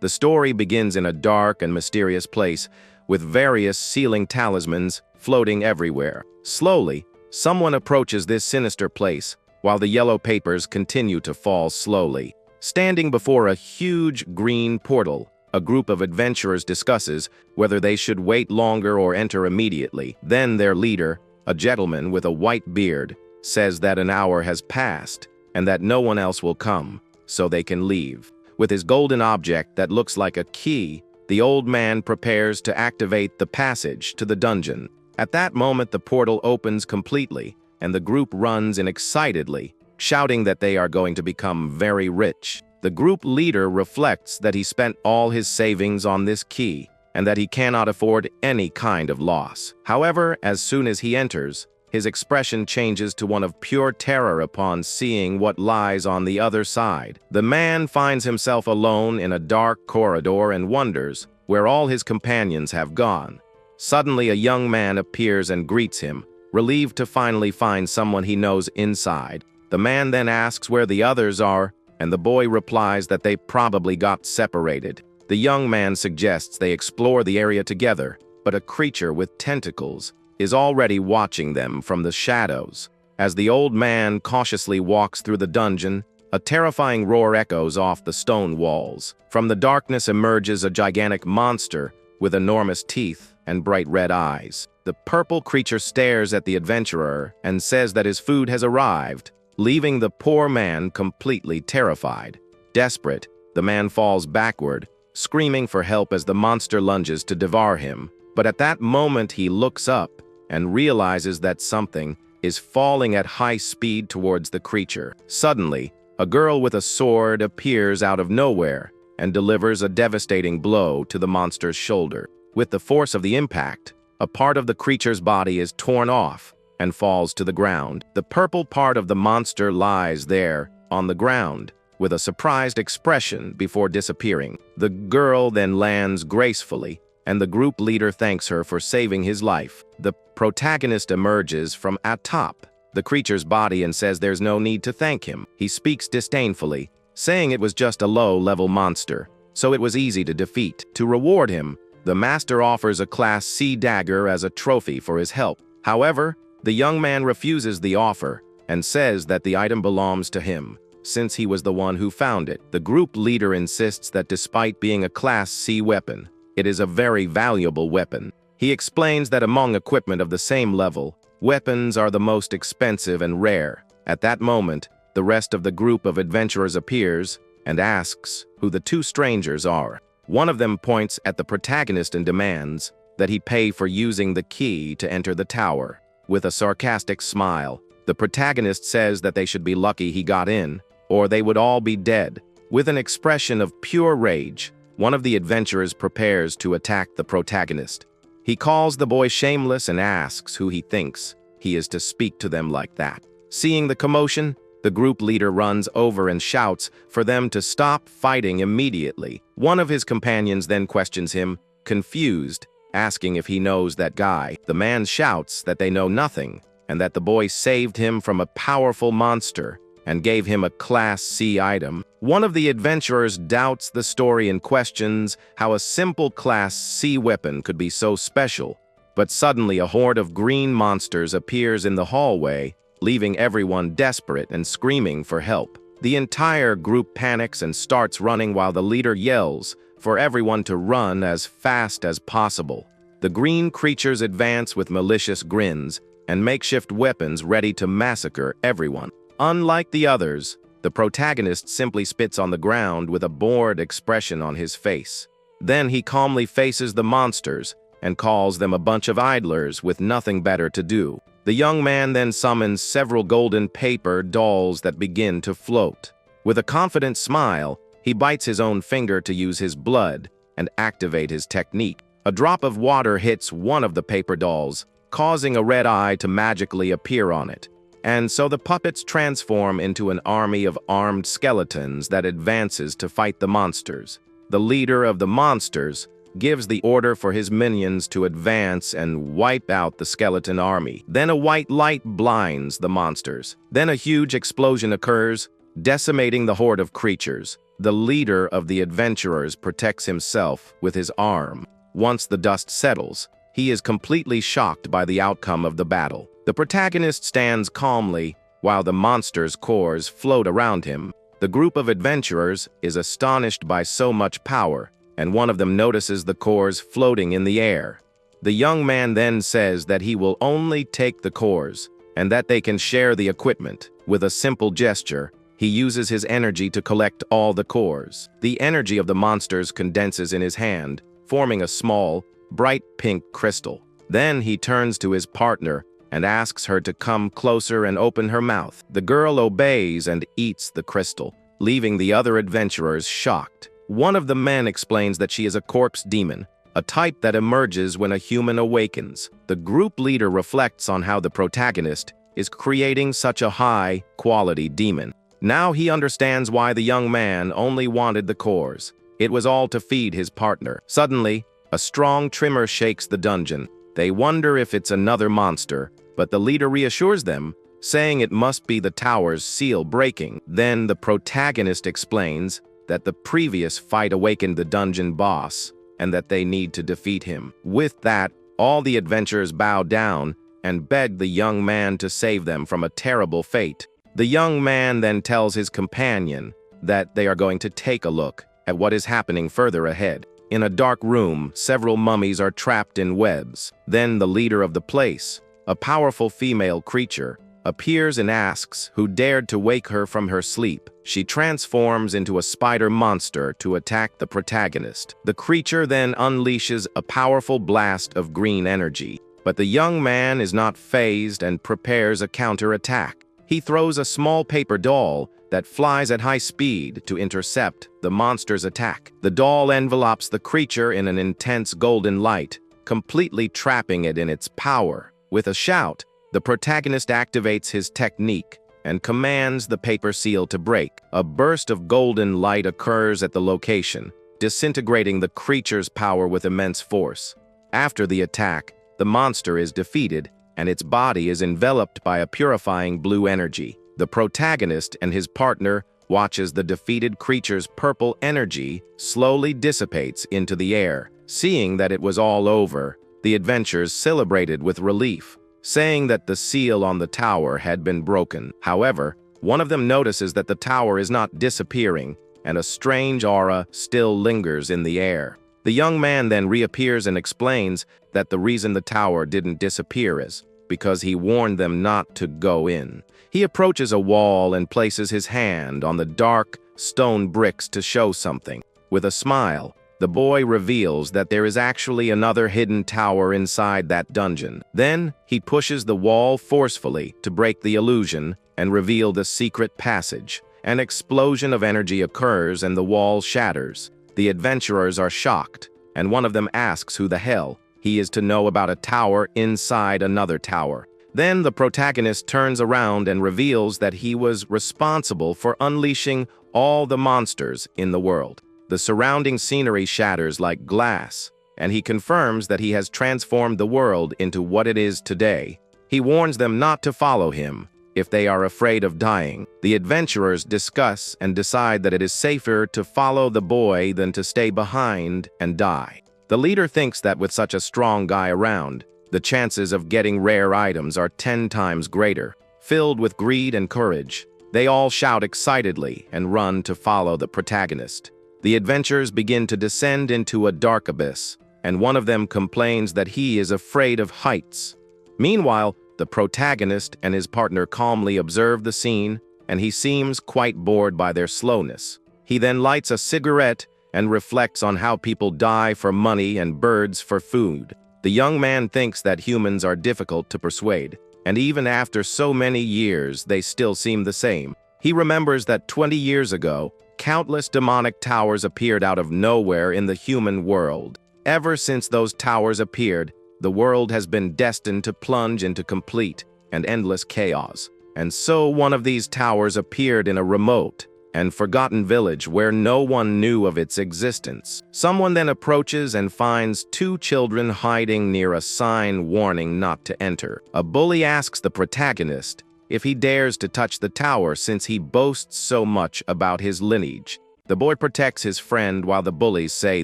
The story begins in a dark and mysterious place, with various sealing talismans floating everywhere. Slowly, someone approaches this sinister place, while the yellow papers continue to fall slowly. Standing before a huge green portal, a group of adventurers discusses whether they should wait longer or enter immediately. Then their leader, a gentleman with a white beard, says that an hour has passed and that no one else will come, so they can leave. With his golden object that looks like a key, the old man prepares to activate the passage to the dungeon. At that moment, the portal opens completely, and the group runs in excitedly, shouting that they are going to become very rich. The group leader reflects that he spent all his savings on this key, and that he cannot afford any kind of loss. However, as soon as he enters, his expression changes to one of pure terror upon seeing what lies on the other side. The man finds himself alone in a dark corridor and wonders where all his companions have gone. Suddenly, a young man appears and greets him, relieved to finally find someone he knows inside. The man then asks where the others are, and the boy replies that they probably got separated. The young man suggests they explore the area together, but a creature with tentacles is already watching them from the shadows. As the old man cautiously walks through the dungeon, a terrifying roar echoes off the stone walls. From the darkness emerges a gigantic monster with enormous teeth and bright red eyes. The purple creature stares at the adventurer and says that his food has arrived, leaving the poor man completely terrified. Desperate, the man falls backward, screaming for help as the monster lunges to devour him. But at that moment he looks up and realizes that something is falling at high speed towards the creature. Suddenly, a girl with a sword appears out of nowhere and delivers a devastating blow to the monster's shoulder. With the force of the impact, a part of the creature's body is torn off and falls to the ground. The purple part of the monster lies there on the ground with a surprised expression before disappearing. The girl then lands gracefully, and the group leader thanks her for saving his life. The protagonist emerges from atop the creature's body and says there's no need to thank him. He speaks disdainfully, saying it was just a low-level monster, so it was easy to defeat. To reward him, the master offers a Class C dagger as a trophy for his help. However, the young man refuses the offer and says that the item belongs to him, since he was the one who found it. The group leader insists that despite being a Class C weapon, it is a very valuable weapon. He explains that among equipment of the same level, weapons are the most expensive and rare. At that moment, the rest of the group of adventurers appears and asks who the two strangers are. One of them points at the protagonist and demands that he pay for using the key to enter the tower. With a sarcastic smile, the protagonist says that they should be lucky he got in, or they would all be dead. With an expression of pure rage, one of the adventurers prepares to attack the protagonist. He calls the boy shameless and asks who he thinks he is to speak to them like that. Seeing the commotion, the group leader runs over and shouts for them to stop fighting immediately. One of his companions then questions him, confused, asking if he knows that guy. The man shouts that they know nothing, and that the boy saved him from a powerful monster and gave him a Class C item. One of the adventurers doubts the story and questions how a simple Class C weapon could be so special. But suddenly a horde of green monsters appears in the hallway, leaving everyone desperate and screaming for help. The entire group panics and starts running while the leader yells for everyone to run as fast as possible. The green creatures advance with malicious grins and makeshift weapons ready to massacre everyone. Unlike the others, the protagonist simply spits on the ground with a bored expression on his face. Then he calmly faces the monsters and calls them a bunch of idlers with nothing better to do. The young man then summons several golden paper dolls that begin to float. With a confident smile, he bites his own finger to use his blood and activate his technique. A drop of water hits one of the paper dolls, causing a red eye to magically appear on it. And so the puppets transform into an army of armed skeletons that advances to fight the monsters. The leader of the monsters gives the order for his minions to advance and wipe out the skeleton army. Then a white light blinds the monsters. Then a huge explosion occurs, decimating the horde of creatures. The leader of the adventurers protects himself with his arm. Once the dust settles, he is completely shocked by the outcome of the battle. The protagonist stands calmly while the monster's cores float around him. The group of adventurers is astonished by so much power, and one of them notices the cores floating in the air. The young man then says that he will only take the cores, and that they can share the equipment. With a simple gesture, he uses his energy to collect all the cores. The energy of the monsters condenses in his hand, forming a small, bright pink crystal. Then he turns to his partner and asks her to come closer and open her mouth. The girl obeys and eats the crystal, leaving the other adventurers shocked. One of the men explains that she is a corpse demon, a type that emerges when a human awakens. The group leader reflects on how the protagonist is creating such a high-quality demon. Now he understands why the young man only wanted the cores. It was all to feed his partner. Suddenly, a strong tremor shakes the dungeon. They wonder if it's another monster, but the leader reassures them, saying it must be the tower's seal breaking. Then the protagonist explains that the previous fight awakened the dungeon boss, and that they need to defeat him. With that, all the adventurers bow down and beg the young man to save them from a terrible fate. The young man then tells his companion that they are going to take a look at what is happening further ahead. In a dark room, several mummies are trapped in webs. Then the leader of the place, a powerful female creature, appears and asks who dared to wake her from her sleep. She transforms into a spider monster to attack the protagonist. The creature then unleashes a powerful blast of green energy, but the young man is not fazed and prepares a counterattack. He throws a small paper doll that flies at high speed to intercept the monster's attack. The doll envelops the creature in an intense golden light, completely trapping it in its power. With a shout, the protagonist activates his technique and commands the paper seal to break. A burst of golden light occurs at the location, disintegrating the creature's power with immense force. After the attack, the monster is defeated, and its body is enveloped by a purifying blue energy. The protagonist and his partner watches the defeated creature's purple energy slowly dissipates into the air. Seeing that it was all over, the adventurers celebrated with relief, saying that the seal on the tower had been broken. However, one of them notices that the tower is not disappearing, and a strange aura still lingers in the air. The young man then reappears and explains that the reason the tower didn't disappear is because he warned them not to go in. He approaches a wall and places his hand on the dark stone bricks to show something. With a smile, the boy reveals that there is actually another hidden tower inside that dungeon. Then, he pushes the wall forcefully to break the illusion and reveal the secret passage. An explosion of energy occurs and the wall shatters. The adventurers are shocked, and one of them asks who the hell he is to know about a tower inside another tower. Then the protagonist turns around and reveals that he was responsible for unleashing all the monsters in the world. The surrounding scenery shatters like glass, and he confirms that he has transformed the world into what it is today. He warns them not to follow him if they are afraid of dying. The adventurers discuss and decide that it is safer to follow the boy than to stay behind and die. The leader thinks that with such a strong guy around, the chances of getting rare items are 10 times greater. Filled with greed and courage, they all shout excitedly and run to follow the protagonist. The adventurers begin to descend into a dark abyss, and one of them complains that he is afraid of heights. Meanwhile, the protagonist and his partner calmly observe the scene, and he seems quite bored by their slowness. He then lights a cigarette and reflects on how people die for money and birds for food. The young man thinks that humans are difficult to persuade, and even after so many years, they still seem the same. He remembers that 20 years ago, countless demonic towers appeared out of nowhere in the human world. Ever since those towers appeared, the world has been destined to plunge into complete and endless chaos. And so one of these towers appeared in a remote and forgotten village where no one knew of its existence. Someone then approaches and finds 2 children hiding near a sign warning not to enter. A bully asks the protagonist if he dares to touch the tower since he boasts so much about his lineage. The boy protects his friend while the bullies say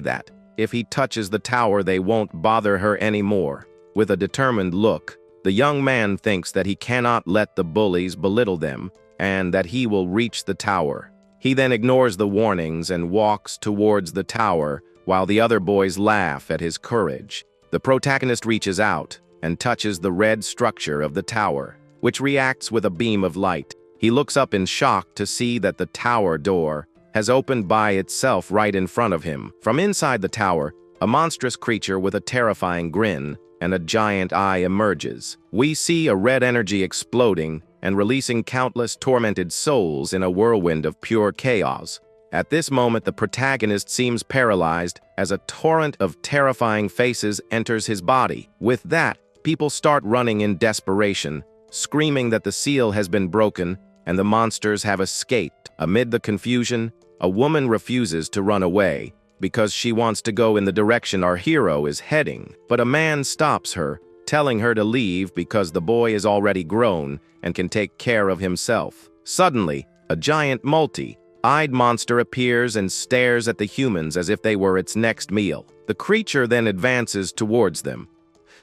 that if he touches the tower they won't bother her anymore. With a determined look, the young man thinks that he cannot let the bullies belittle them and that he will reach the tower. He then ignores the warnings and walks towards the tower while the other boys laugh at his courage. The protagonist reaches out and touches the red structure of the tower, which reacts with a beam of light. He looks up in shock to see that the tower door has opened by itself right in front of him. From inside the tower, a monstrous creature with a terrifying grin and a giant eye emerges. We see a red energy exploding and releasing countless tormented souls in a whirlwind of pure chaos. At this moment, the protagonist seems paralyzed as a torrent of terrifying faces enters his body. With that, people start running in desperation, screaming that the seal has been broken and the monsters have escaped. Amid the confusion, a woman refuses to run away because she wants to go in the direction our hero is heading. But a man stops her, telling her to leave because the boy is already grown and can take care of himself. Suddenly, a giant multi-eyed monster appears and stares at the humans as if they were its next meal. The creature then advances towards them.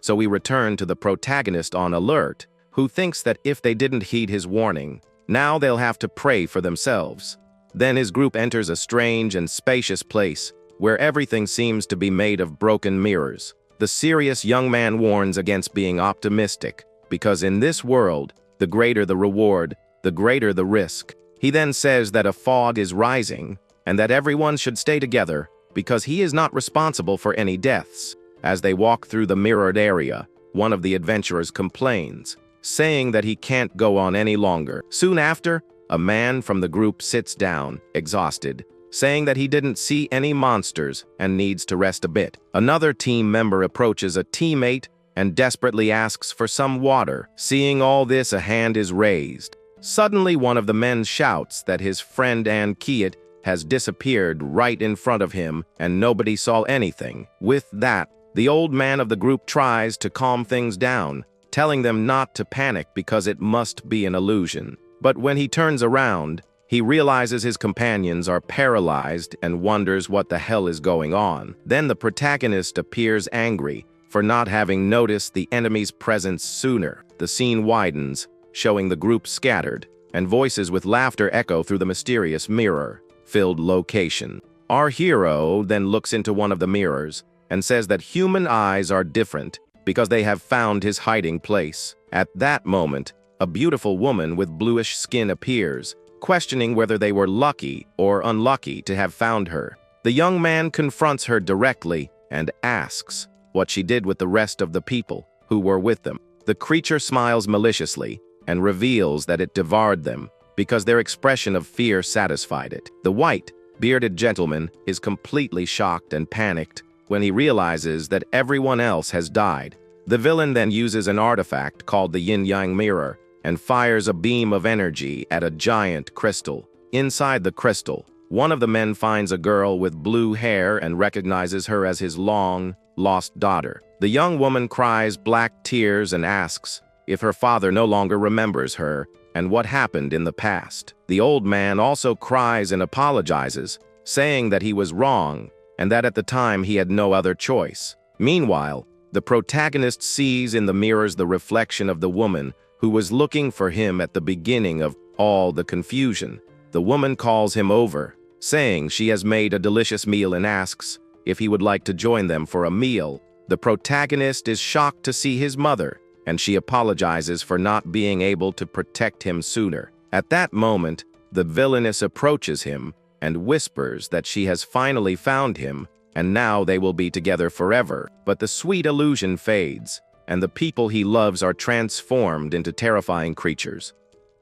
So we return to the protagonist on alert, who thinks that if they didn't heed his warning, now they'll have to pray for themselves. Then his group enters a strange and spacious place, where everything seems to be made of broken mirrors. The serious young man warns against being optimistic, because in this world, the greater the reward, the greater the risk. He then says that a fog is rising, and that everyone should stay together, because he is not responsible for any deaths. As they walk through the mirrored area, one of the adventurers complains, saying that he can't go on any longer. Soon after, a man from the group sits down, exhausted, saying that he didn't see any monsters and needs to rest a bit. Another team member approaches a teammate and desperately asks for some water. Seeing all this, a hand is raised. Suddenly, one of the men shouts that his friend Kiet has disappeared right in front of him and nobody saw anything. With that, the old man of the group tries to calm things down, telling them not to panic because it must be an illusion. But when he turns around, he realizes his companions are paralyzed and wonders what the hell is going on. Then the protagonist appears angry for not having noticed the enemy's presence sooner. The scene widens, showing the group scattered, and voices with laughter echo through the mysterious mirror-filled location. Our hero then looks into one of the mirrors and says that human eyes are different because they have found his hiding place. At that moment, a beautiful woman with bluish skin appears, questioning whether they were lucky or unlucky to have found her. The young man confronts her directly and asks what she did with the rest of the people who were with them. The creature smiles maliciously and reveals that it devoured them because their expression of fear satisfied it. The white, bearded gentleman is completely shocked and panicked when he realizes that everyone else has died. The villain then uses an artifact called the yin-yang mirror and fires a beam of energy at a giant crystal. Inside the crystal, one of the men finds a girl with blue hair and recognizes her as his long-lost daughter. The young woman cries black tears and asks if her father no longer remembers her and what happened in the past. The old man also cries and apologizes, saying that he was wrong and that at the time he had no other choice. Meanwhile, the protagonist sees in the mirrors the reflection of the woman who was looking for him at the beginning of all the confusion. The woman calls him over, saying she has made a delicious meal and asks if he would like to join them for a meal. The protagonist is shocked to see his mother, and she apologizes for not being able to protect him sooner. At that moment, the villainess approaches him and whispers that she has finally found him, and now they will be together forever. But the sweet illusion fades, and the people he loves are transformed into terrifying creatures.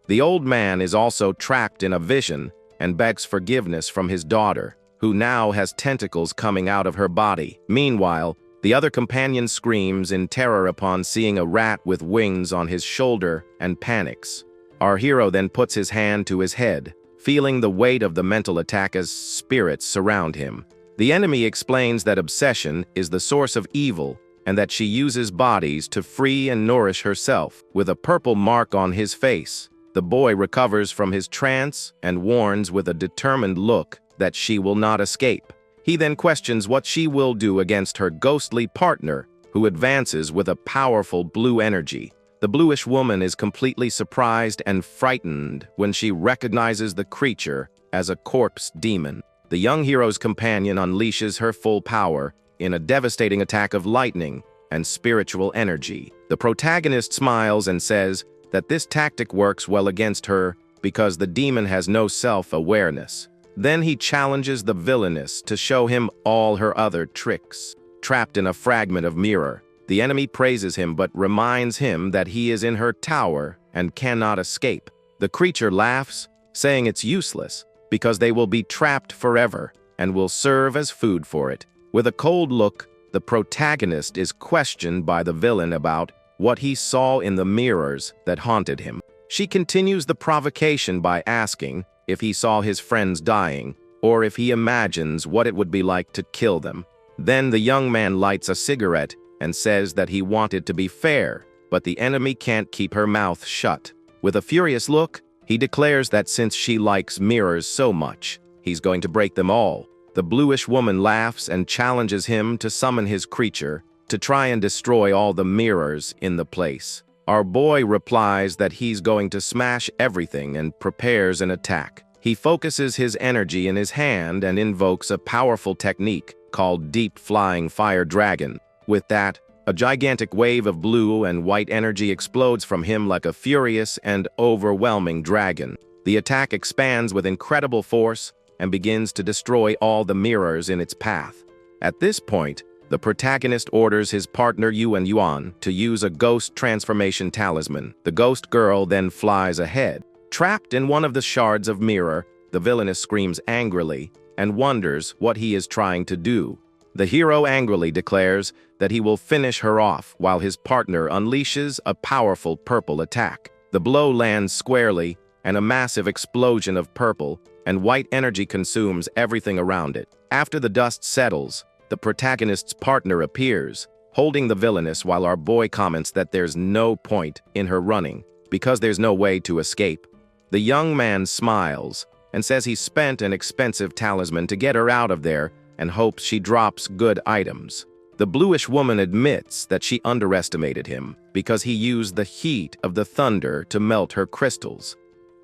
The old man is also trapped in a vision and begs forgiveness from his daughter, who now has tentacles coming out of her body. Meanwhile, the other companion screams in terror upon seeing a rat with wings on his shoulder and panics. Our hero then puts his hand to his head, feeling the weight of the mental attack as spirits surround him. The enemy explains that obsession is the source of evil and that she uses bodies to free and nourish herself. With a purple mark on his face, The boy recovers from his trance and warns with a determined look that she will not escape. He then questions what she will do against her ghostly partner, who advances with a powerful blue energy. The bluish woman is completely surprised and frightened when she recognizes the creature as a corpse demon. The young hero's companion unleashes her full power in a devastating attack of lightning and spiritual energy. The protagonist smiles and says that this tactic works well against her because the demon has no self-awareness. Then he challenges the villainess to show him all her other tricks. Trapped in a fragment of mirror, the enemy praises him but reminds him that he is in her tower and cannot escape. The creature laughs, saying it's useless because they will be trapped forever and will serve as food for it. With a cold look, the protagonist is questioned by the villain about what he saw in the mirrors that haunted him. She continues the provocation by asking if he saw his friends dying or if he imagines what it would be like to kill them. Then the young man lights a cigarette and says that he wanted to be fair, but the enemy can't keep her mouth shut. With a furious look, he declares that since she likes mirrors so much, he's going to break them all. The bluish woman laughs and challenges him to summon his creature to try and destroy all the mirrors in the place. Our boy replies that he's going to smash everything and prepares an attack. He focuses his energy in his hand and invokes a powerful technique called Deep Flying Fire Dragon. With that, a gigantic wave of blue and white energy explodes from him like a furious and overwhelming dragon. The attack expands with incredible force and begins to destroy all the mirrors in its path. At this point, the protagonist orders his partner Yuan to use a ghost transformation talisman. The ghost girl then flies ahead. Trapped in one of the shards of mirror, the villainess screams angrily and wonders what he is trying to do. The hero angrily declares that he will finish her off while his partner unleashes a powerful purple attack. The blow lands squarely, and a massive explosion of purple and white energy consumes everything around it. After the dust settles, the protagonist's partner appears, holding the villainess while our boy comments that there's no point in her running because there's no way to escape. The young man smiles and says he spent an expensive talisman to get her out of there and hopes she drops good items. The bluish woman admits that she underestimated him because he used the heat of the thunder to melt her crystals.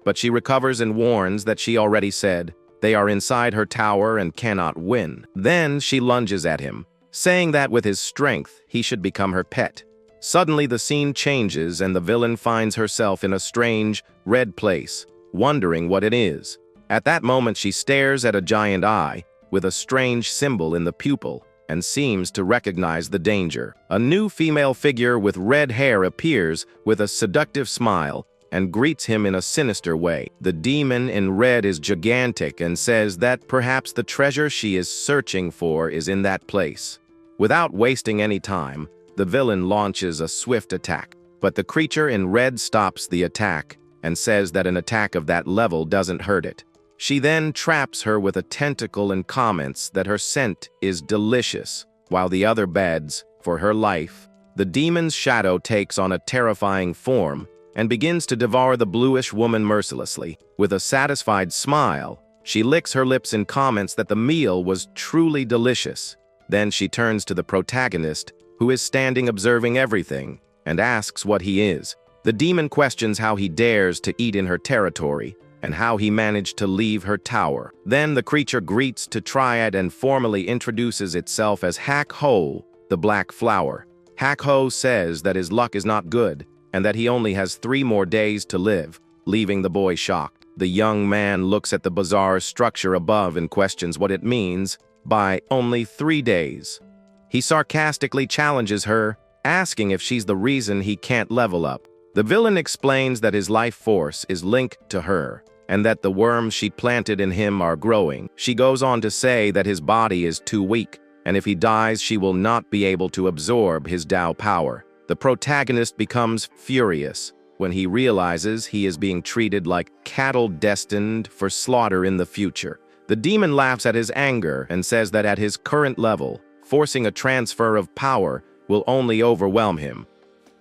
But she recovers and warns that she already said they are inside her tower and cannot win. Then she lunges at him, saying that with his strength he should become her pet. Suddenly the scene changes and the villain finds herself in a strange, red place, wondering what it is. At that moment she stares at a giant eye with a strange symbol in the pupil and seems to recognize the danger. A new female figure with red hair appears with a seductive smile and greets him in a sinister way. The demon in red is gigantic and says that perhaps the treasure she is searching for is in that place. Without wasting any time, the villain launches a swift attack, but the creature in red stops the attack and says that an attack of that level doesn't hurt it. She then traps her with a tentacle and comments that her scent is delicious, while the other begs for her life. The demon's shadow takes on a terrifying form and begins to devour the bluish woman mercilessly. With a satisfied smile, she licks her lips and comments that the meal was truly delicious. Then she turns to the protagonist, who is standing observing everything, and asks what he is. The demon questions how he dares to eat in her territory, and how he managed to leave her tower. Then the creature greets to Triad and formally introduces itself as Hack-Ho, the Black Flower. Hack-Ho says that his luck is not good, and that he only has 3 more days to live, leaving the boy shocked. The young man looks at the bizarre structure above and questions what it means by only 3 days. He sarcastically challenges her, asking if she's the reason he can't level up. The villain explains that his life force is linked to her, and that the worms she planted in him are growing. She goes on to say that his body is too weak, and if he dies, she will not be able to absorb his Tao power. The protagonist becomes furious when he realizes he is being treated like cattle destined for slaughter in the future. The demon laughs at his anger and says that at his current level, forcing a transfer of power will only overwhelm him.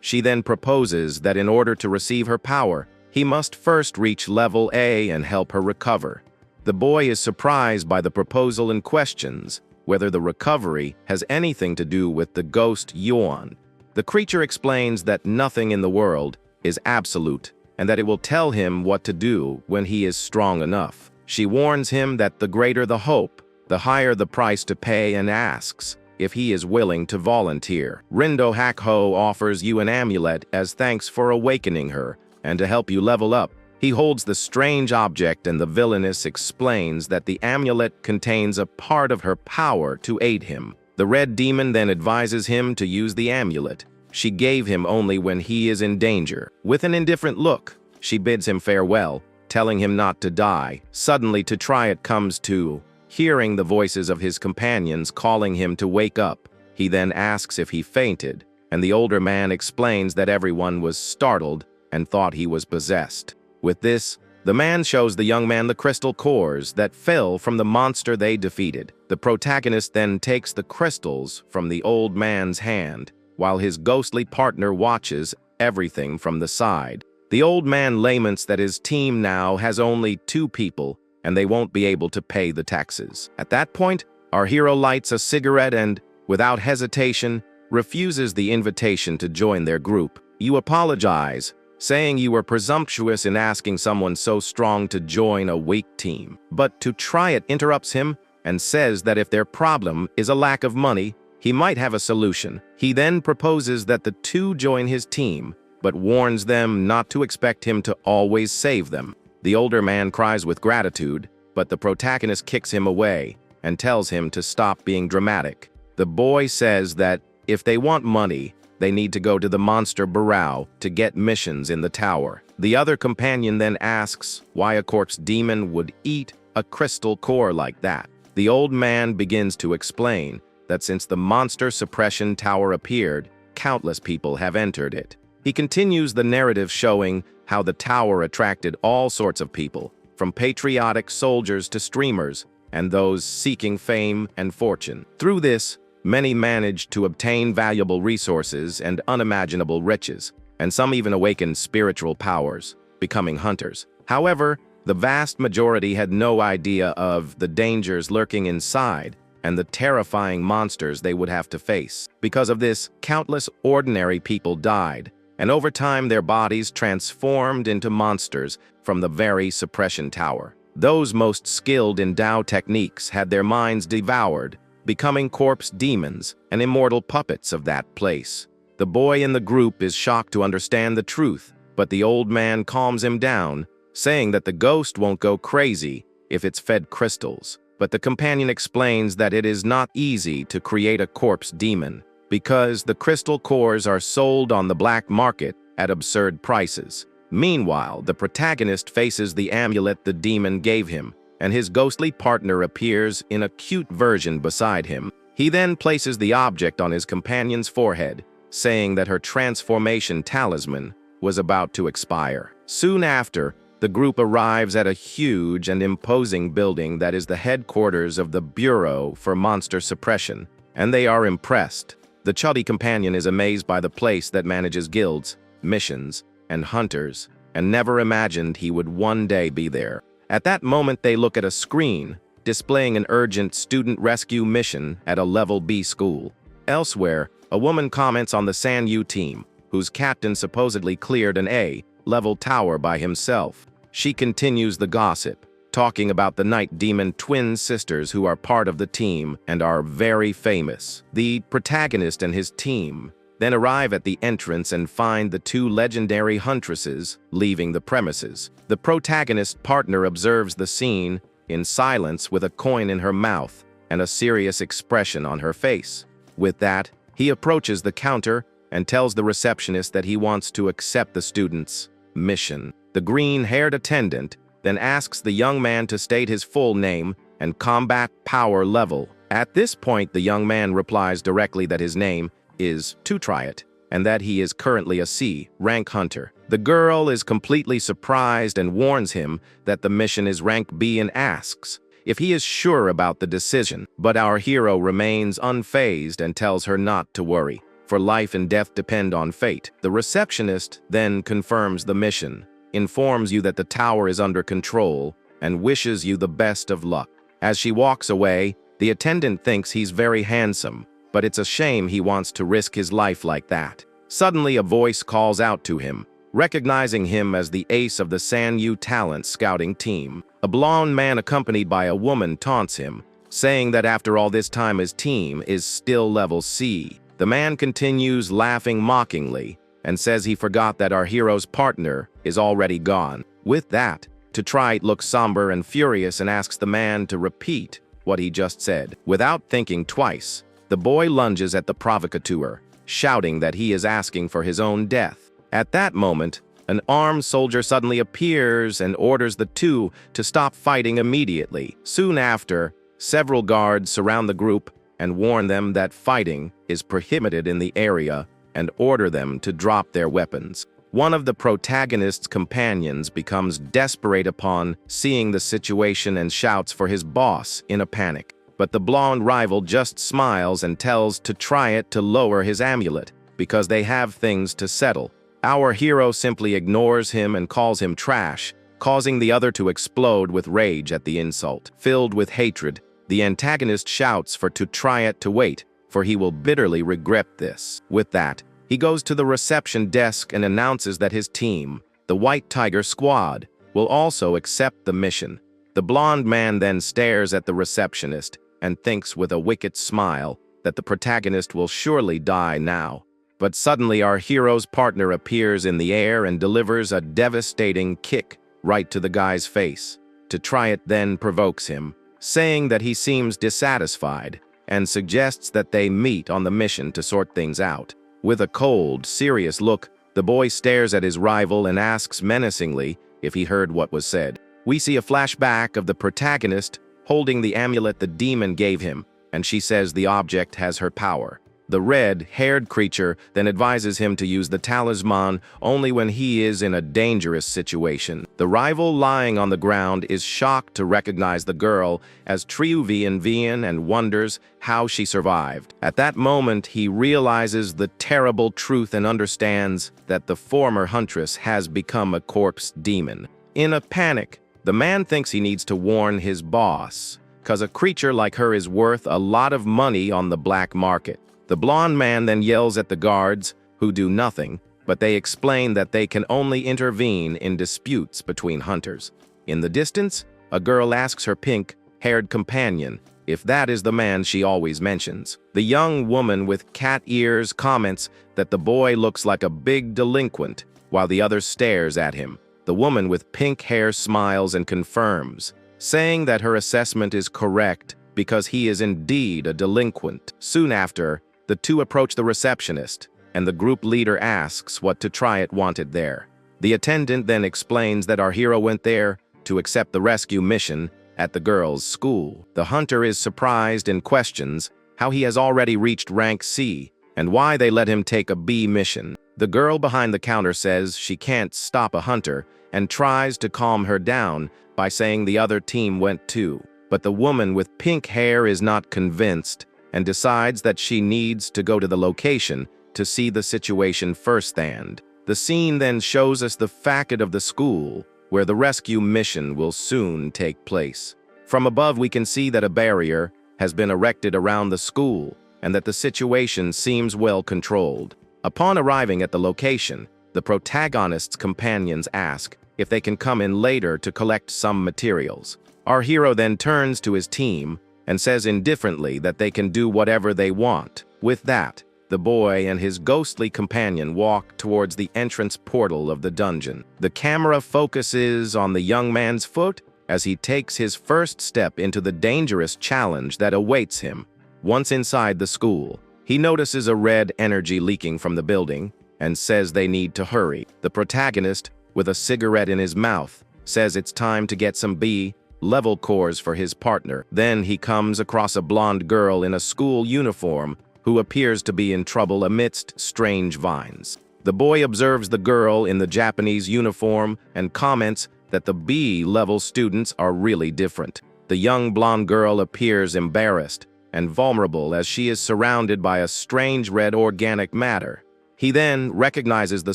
She then proposes that in order to receive her power, he He must first reach level A and help her recover. The boy is surprised by the proposal and questions whether the recovery has anything to do with the ghost Yuan. The creature explains that nothing in the world is absolute and that it will tell him what to do when he is strong enough. She warns him that the greater the hope, the higher the price to pay, and asks if he is willing to volunteer. Rindo Hakho offers you an amulet as thanks for awakening her and to help you level up. He holds the strange object and the villainess explains that the amulet contains a part of her power to aid him. The red demon then advises him to use the amulet. She gave him only when he is in danger. With an indifferent look, she bids him farewell, telling him not to die. Suddenly, to try it comes to hearing the voices of his companions calling him to wake up. He then asks if he fainted, and the older man explains that everyone was startled and thought he was possessed. With this, the man shows the young man the crystal cores that fell from the monster they defeated. The protagonist then takes the crystals from the old man's hand, while his ghostly partner watches everything from the side. The old man laments that his team now has only 2 people, and they won't be able to pay the taxes. At that point, our hero lights a cigarette and, without hesitation, refuses the invitation to join their group. You apologize, saying you were presumptuous in asking someone so strong to join a weak team. But to try it interrupts him and says that if their problem is a lack of money, he might have a solution. He then proposes that the 2 join his team, but warns them not to expect him to always save them. The older man cries with gratitude, but the protagonist kicks him away and tells him to stop being dramatic. The boy says that if they want money, they need to go to the monster Barao to get missions in the tower. The other companion then asks why a corpse demon would eat a crystal core like that. The old man begins to explain that since the monster suppression tower appeared, countless people have entered it. He continues the narrative showing how the tower attracted all sorts of people, from patriotic soldiers to streamers, and those seeking fame and fortune. Through this, many managed to obtain valuable resources and unimaginable riches, and some even awakened spiritual powers, becoming hunters. However, the vast majority had no idea of the dangers lurking inside and the terrifying monsters they would have to face. Because of this, countless ordinary people died, and over time their bodies transformed into monsters from the very suppression tower. Those most skilled in Dao techniques had their minds devoured, becoming corpse demons and immortal puppets of that place. The boy in the group is shocked to understand the truth, but the old man calms him down, saying that the ghost won't go crazy if it's fed crystals. But the companion explains that it is not easy to create a corpse demon, because the crystal cores are sold on the black market at absurd prices. Meanwhile, the protagonist faces the amulet the demon gave him, and his ghostly partner appears in a cute version beside him. He then places the object on his companion's forehead, saying that her transformation talisman was about to expire. Soon after, the group arrives at a huge and imposing building that is the headquarters of the Bureau for Monster Suppression, and they are impressed. The chuddy companion is amazed by the place that manages guilds, missions, and hunters, and never imagined he would one day be there. At that moment, they look at a screen displaying an urgent student rescue mission at a level B school. Elsewhere, a woman comments on the Sanyu team, whose captain supposedly cleared an A-level tower by himself. She continues the gossip, talking about the night demon twin sisters who are part of the team and are very famous. The protagonist and his team then arrive at the entrance and find the 2 legendary huntresses leaving the premises. The protagonist's partner observes the scene in silence with a coin in her mouth and a serious expression on her face. With that, he approaches the counter and tells the receptionist that he wants to accept the student's mission. The green-haired attendant then asks the young man to state his full name and combat power level. At this point, the young man replies directly that his name is To Try It, and that he is currently a C-rank hunter. The girl is completely surprised and warns him that the mission is rank B and asks if he is sure about the decision. But our hero remains unfazed and tells her not to worry, for life and death depend on fate. The receptionist then confirms the mission, informs you that the tower is under control, and wishes you the best of luck. As she walks away, the attendant thinks he's very handsome, but it's a shame he wants to risk his life like that. Suddenly, a voice calls out to him, recognizing him as the ace of the Sanyu talent scouting team. A blonde man accompanied by a woman taunts him, saying that after all this time his team is still level C. The man continues laughing mockingly and says he forgot that our hero's partner is already gone. With that, Tetrite looks somber and furious and asks the man to repeat what he just said. Without thinking twice, the boy lunges at the provocateur, shouting that he is asking for his own death. At that moment, an armed soldier suddenly appears and orders the two to stop fighting immediately. Soon after, several guards surround the group and warn them that fighting is prohibited in the area and order them to drop their weapons. One of the protagonist's companions becomes desperate upon seeing the situation and shouts for his boss in a panic. But the blonde rival just smiles and tells Tetrite to lower his amulet because they have things to settle. Our hero simply ignores him and calls him trash, causing the other to explode with rage at the insult. Filled with hatred, the antagonist shouts for Tetrite to wait, for he will bitterly regret this. With that, he goes to the reception desk and announces that his team, the White Tiger Squad, will also accept the mission. The blonde man then stares at the receptionist and thinks with a wicked smile that the protagonist will surely die now. But suddenly our hero's partner appears in the air and delivers a devastating kick right to the guy's face. Tetrite then provokes him, saying that he seems dissatisfied and suggests that they meet on the mission to sort things out. With a cold, serious look, the boy stares at his rival and asks menacingly if he heard what was said. We see a flashback of the protagonist holding the amulet the demon gave him, and she says the object has her power. The red-haired creature then advises him to use the talisman only when he is in a dangerous situation. The rival lying on the ground is shocked to recognize the girl as Triuvian and wonders how she survived. At that moment, he realizes the terrible truth and understands that the former huntress has become a corpse demon. In a panic, the man thinks he needs to warn his boss, because a creature like her is worth a lot of money on the black market. The blonde man then yells at the guards, who do nothing, but they explain that they can only intervene in disputes between hunters. In the distance, a girl asks her pink-haired companion if that is the man she always mentions. The young woman with cat ears comments that the boy looks like a big delinquent, while the other stares at him. The woman with pink hair smiles and confirms, saying that her assessment is correct because he is indeed a delinquent. Soon after, the two approach the receptionist, and the group leader asks what Tetrite wanted there. The attendant then explains that our hero went there to accept the rescue mission at the girls' school. The hunter is surprised and questions how he has already reached rank C and why they let him take a B mission. The girl behind the counter says she can't stop a hunter and tries to calm her down by saying the other team went too. But the woman with pink hair is not convinced and decides that she needs to go to the location to see the situation firsthand. The scene then shows us the facade of the school, where the rescue mission will soon take place. From above we can see that a barrier has been erected around the school, and that the situation seems well controlled. Upon arriving at the location, the protagonist's companions ask if they can come in later to collect some materials. Our hero then turns to his team and says indifferently that they can do whatever they want. With that, the boy and his ghostly companion walk towards the entrance portal of the dungeon. The camera focuses on the young man's foot as he takes his first step into the dangerous challenge that awaits him. Once inside the school, he notices a red energy leaking from the building and says they need to hurry. The protagonist, with a cigarette in his mouth, says it's time to get some B-level cores for his partner. Then he comes across a blonde girl in a school uniform who appears to be in trouble amidst strange vines. The boy observes the girl in the Japanese uniform and comments that the B-level students are really different. The young blonde girl appears embarrassed and vulnerable as she is surrounded by a strange red organic matter. He then recognizes the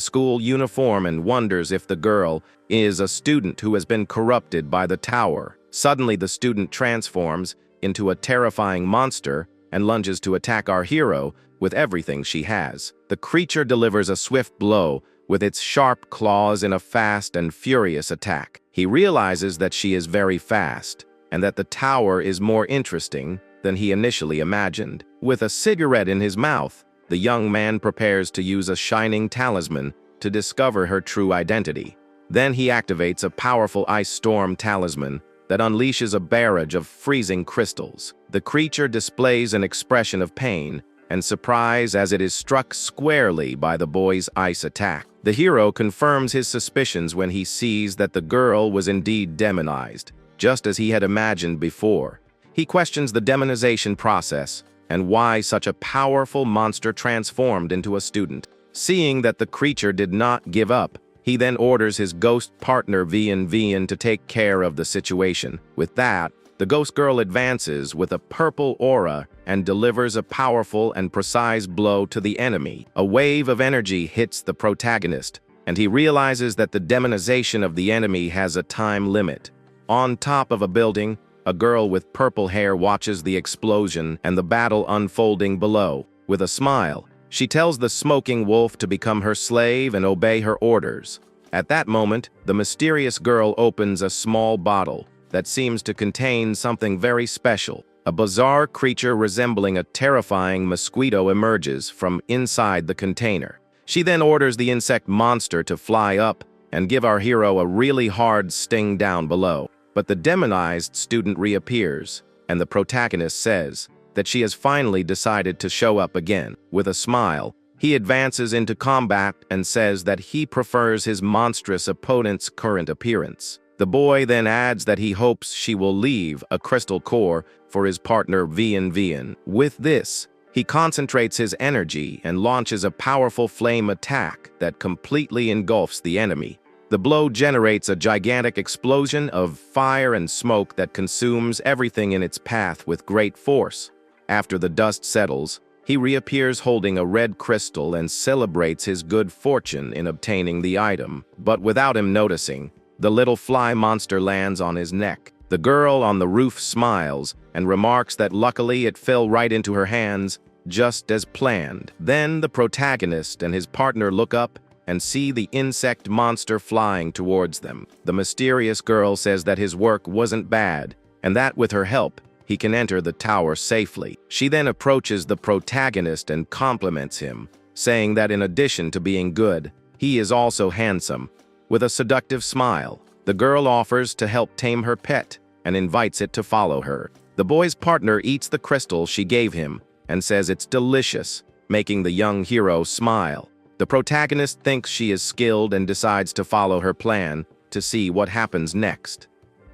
school uniform and wonders if the girl is a student who has been corrupted by the tower. Suddenly, the student transforms into a terrifying monster and lunges to attack our hero with everything she has. The creature delivers a swift blow with its sharp claws in a fast and furious attack. He realizes that she is very fast and that the tower is more interesting than he initially imagined. With a cigarette in his mouth, the young man prepares to use a shining talisman to discover her true identity. Then he activates a powerful ice storm talisman that unleashes a barrage of freezing crystals. The creature displays an expression of pain and surprise as it is struck squarely by the boy's ice attack. The hero confirms his suspicions when he sees that the girl was indeed demonized, just as he had imagined before. He questions the demonization process and why such a powerful monster transformed into a student. Seeing that the creature did not give up, he then orders his ghost partner Vian to take care of the situation. With that, the ghost girl advances with a purple aura and delivers a powerful and precise blow to the enemy. A wave of energy hits the protagonist, and he realizes that the demonization of the enemy has a time limit. On top of a building, a girl with purple hair watches the explosion and the battle unfolding below. With a smile, she tells the smoking wolf to become her slave and obey her orders. At that moment, the mysterious girl opens a small bottle that seems to contain something very special. A bizarre creature resembling a terrifying mosquito emerges from inside the container. She then orders the insect monster to fly up and give our hero a really hard sting down below. But the demonized student reappears, and the protagonist says that she has finally decided to show up again. With a smile, he advances into combat and says that he prefers his monstrous opponent's current appearance. The boy then adds that he hopes she will leave a crystal core for his partner Vian. With this, he concentrates his energy and launches a powerful flame attack that completely engulfs the enemy. The blow generates a gigantic explosion of fire and smoke that consumes everything in its path with great force. After the dust settles, he reappears holding a red crystal and celebrates his good fortune in obtaining the item. But without him noticing, the little fly monster lands on his neck. The girl on the roof smiles and remarks that luckily it fell right into her hands, just as planned. Then the protagonist and his partner look up and see the insect monster flying towards them. The mysterious girl says that his work wasn't bad, and that with her help, he can enter the tower safely. She then approaches the protagonist and compliments him, saying that in addition to being good, he is also handsome. With a seductive smile, the girl offers to help tame her pet and invites it to follow her. The boy's partner eats the crystal she gave him and says it's delicious, making the young hero smile. The protagonist thinks she is skilled and decides to follow her plan to see what happens next.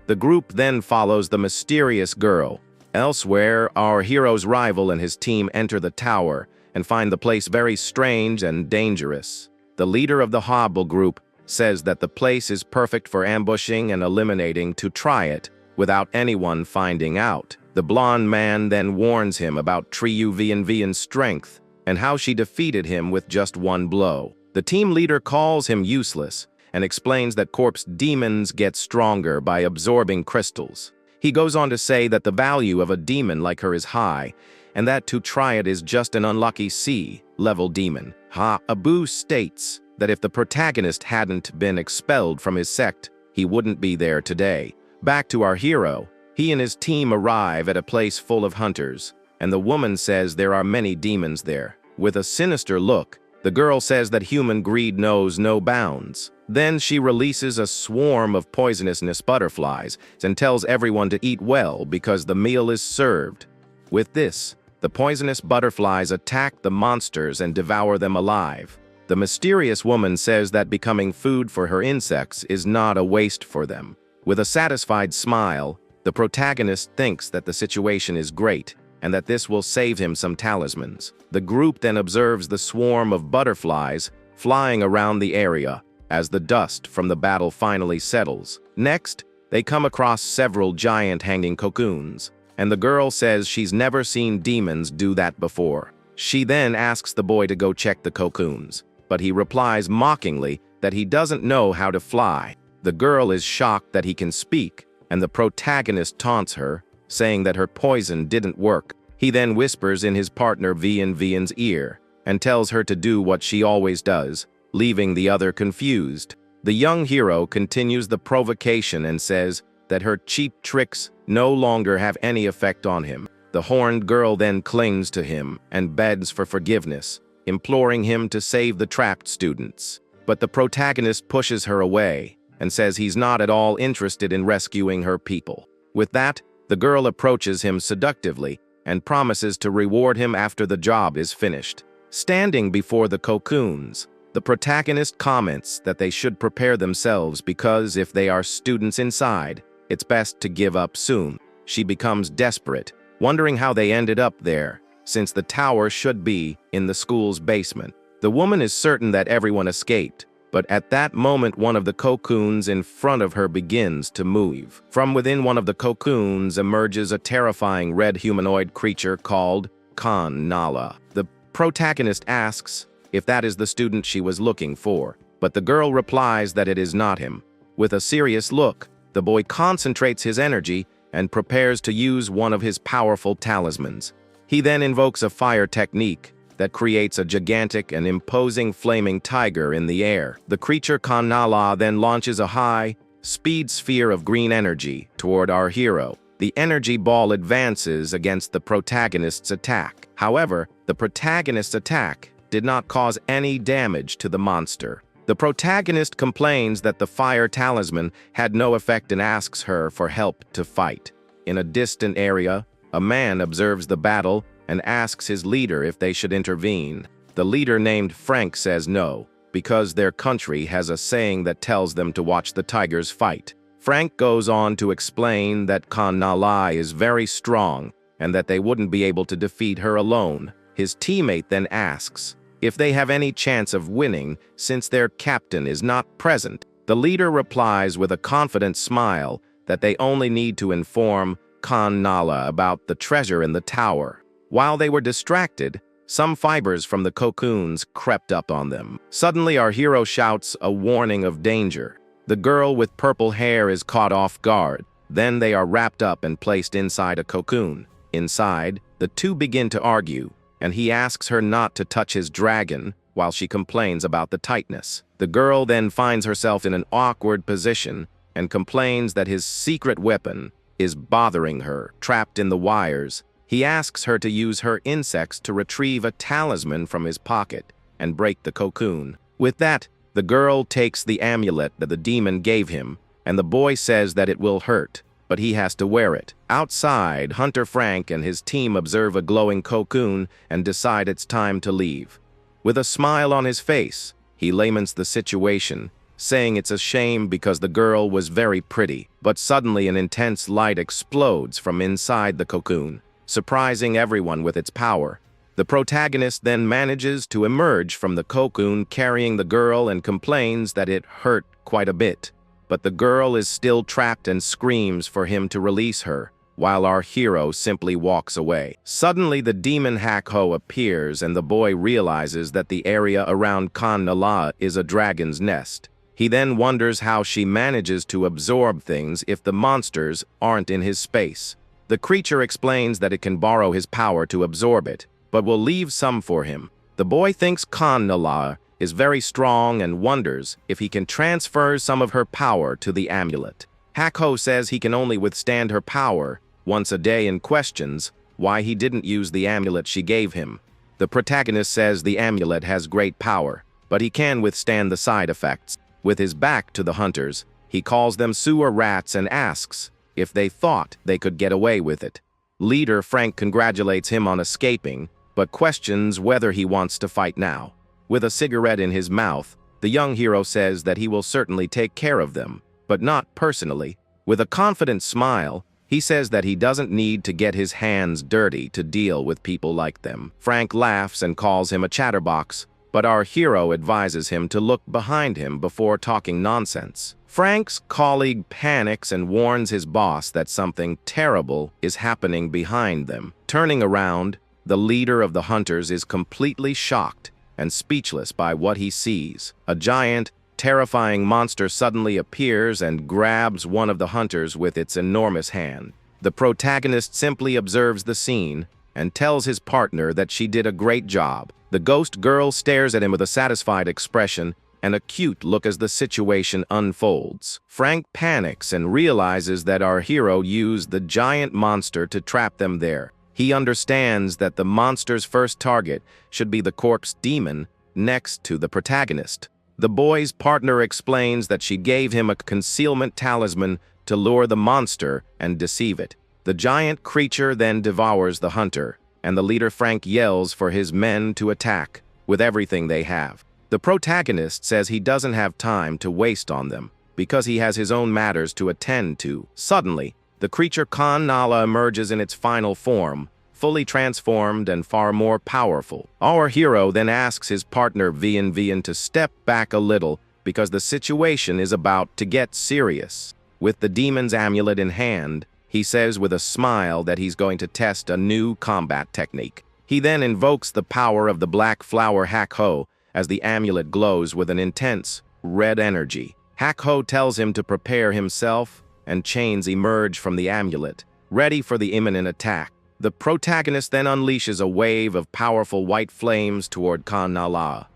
The group then follows the mysterious girl. Elsewhere, our hero's rival and his team enter the tower and find the place very strange and dangerous. The leader of the Hobble group says that the place is perfect for ambushing and eliminating to try it without anyone finding out. The blonde man then warns him about Triu Vian's strength and how she defeated him with just one blow. The team leader calls him useless and explains that corpse demons get stronger by absorbing crystals. He goes on to say that the value of a demon like her is high, and that to try it is just an unlucky C-level demon. Abu states that if the protagonist hadn't been expelled from his sect, he wouldn't be there today. Back to our hero, he and his team arrive at a place full of hunters, and the woman says there are many demons there. With a sinister look, the girl says that human greed knows no bounds. Then she releases a swarm of poisonous butterflies and tells everyone to eat well because the meal is served. With this, the poisonous butterflies attack the monsters and devour them alive. The mysterious woman says that becoming food for her insects is not a waste for them. With a satisfied smile, the protagonist thinks that the situation is great and that this will save him some talismans. The group then observes the swarm of butterflies flying around the area as the dust from the battle finally settles. Next, they come across several giant hanging cocoons, and the girl says she's never seen demons do that before. She then asks the boy to go check the cocoons, but he replies mockingly that he doesn't know how to fly. The girl is shocked that he can speak, and the protagonist taunts her, saying that her poison didn't work. He then whispers in his partner Vian's ear and tells her to do what she always does, leaving the other confused. The young hero continues the provocation and says that her cheap tricks no longer have any effect on him. The horned girl then clings to him and begs for forgiveness, imploring him to save the trapped students. But the protagonist pushes her away and says he's not at all interested in rescuing her people. With that, the girl approaches him seductively and promises to reward him after the job is finished. Standing before the cocoons, the protagonist comments that they should prepare themselves because if they are students inside, it's best to give up soon. She becomes desperate, wondering how they ended up there, since the tower should be in the school's basement. The woman is certain that everyone escaped, but at that moment one of the cocoons in front of her begins to move. From within one of the cocoons emerges a terrifying red humanoid creature called Nala. The protagonist asks if that is the student she was looking for, but the girl replies that it is not him. With a serious look, the boy concentrates his energy and prepares to use one of his powerful talismans. He then invokes a fire technique that creates a gigantic and imposing flaming tiger in the air. The creature Nala then launches a high-speed sphere of green energy toward our hero. The energy ball advances against the protagonist's attack. However, the protagonist's attack did not cause any damage to the monster. The protagonist complains that the fire talisman had no effect and asks her for help to fight. In a distant area, a man observes the battle and asks his leader if they should intervene. The leader named Frank says no, because their country has a saying that tells them to watch the tigers fight. Frank goes on to explain that Nala is very strong and that they wouldn't be able to defeat her alone. His teammate then asks if they have any chance of winning since their captain is not present. The leader replies with a confident smile that they only need to inform Nala about the treasure in the tower. While they were distracted, some fibers from the cocoons crept up on them. Suddenly, our hero shouts a warning of danger. The girl with purple hair is caught off guard. Then they are wrapped up and placed inside a cocoon. Inside, the two begin to argue, and he asks her not to touch his dragon while she complains about the tightness. The girl then finds herself in an awkward position and complains that his secret weapon is bothering her. Trapped in the wires, he asks her to use her insects to retrieve a talisman from his pocket and break the cocoon. With that, the girl takes the amulet that the demon gave him, and the boy says that it will hurt, but he has to wear it. Outside, Hunter Frank and his team observe a glowing cocoon and decide it's time to leave. With a smile on his face, he laments the situation, saying it's a shame because the girl was very pretty. But suddenly an intense light explodes from inside the cocoon, surprising everyone with its power. The protagonist then manages to emerge from the cocoon carrying the girl and complains that it hurt quite a bit. But the girl is still trapped and screams for him to release her, while our hero simply walks away. Suddenly, the demon Yahello appears and the boy realizes that the area around Nala is a dragon's nest. He then wonders how she manages to absorb things if the monsters aren't in his space. The creature explains that it can borrow his power to absorb it, but will leave some for him. The boy thinks Nala is very strong and wonders if he can transfer some of her power to the amulet. Yahello says he can only withstand her power once a day and questions why he didn't use the amulet she gave him. The protagonist says the amulet has great power, but he can withstand the side effects. With his back to the hunters, he calls them sewer rats and asks if they thought they could get away with it. Leader Frank congratulates him on escaping, but questions whether he wants to fight now. With a cigarette in his mouth, the young hero says that he will certainly take care of them, but not personally. With a confident smile, he says that he doesn't need to get his hands dirty to deal with people like them. Frank laughs and calls him a chatterbox, but our hero advises him to look behind him before talking nonsense. Frank's colleague panics and warns his boss that something terrible is happening behind them. Turning around, The leader of the hunters is completely shocked and speechless by what he sees. A giant, terrifying monster suddenly appears and grabs one of the hunters with its enormous hand. The protagonist simply observes the scene and tells his partner that she did a great job. The ghost girl stares at him with a satisfied expression and a cute look as the situation unfolds. Frank panics and realizes that our hero used the giant monster to trap them there. He understands that the monster's first target should be the corpse demon next to the protagonist. The boy's partner explains that she gave him a concealment talisman to lure the monster and deceive it. The giant creature then devours the hunter, and the leader Frank yells for his men to attack with everything they have. The protagonist says he doesn't have time to waste on them because he has his own matters to attend to. Suddenly, the creature Kan Nala emerges in its final form, fully transformed and far more powerful. Our hero then asks his partner Vian to step back a little because the situation is about to get serious. With the demon's amulet in hand, he says with a smile that he's going to test a new combat technique. He then invokes the power of the black flower Hack-Ho as the amulet glows with an intense red energy. Hack-Ho tells him to prepare himself, and chains emerge from the amulet, ready for the imminent attack. The protagonist then unleashes a wave of powerful white flames toward Kan Nala.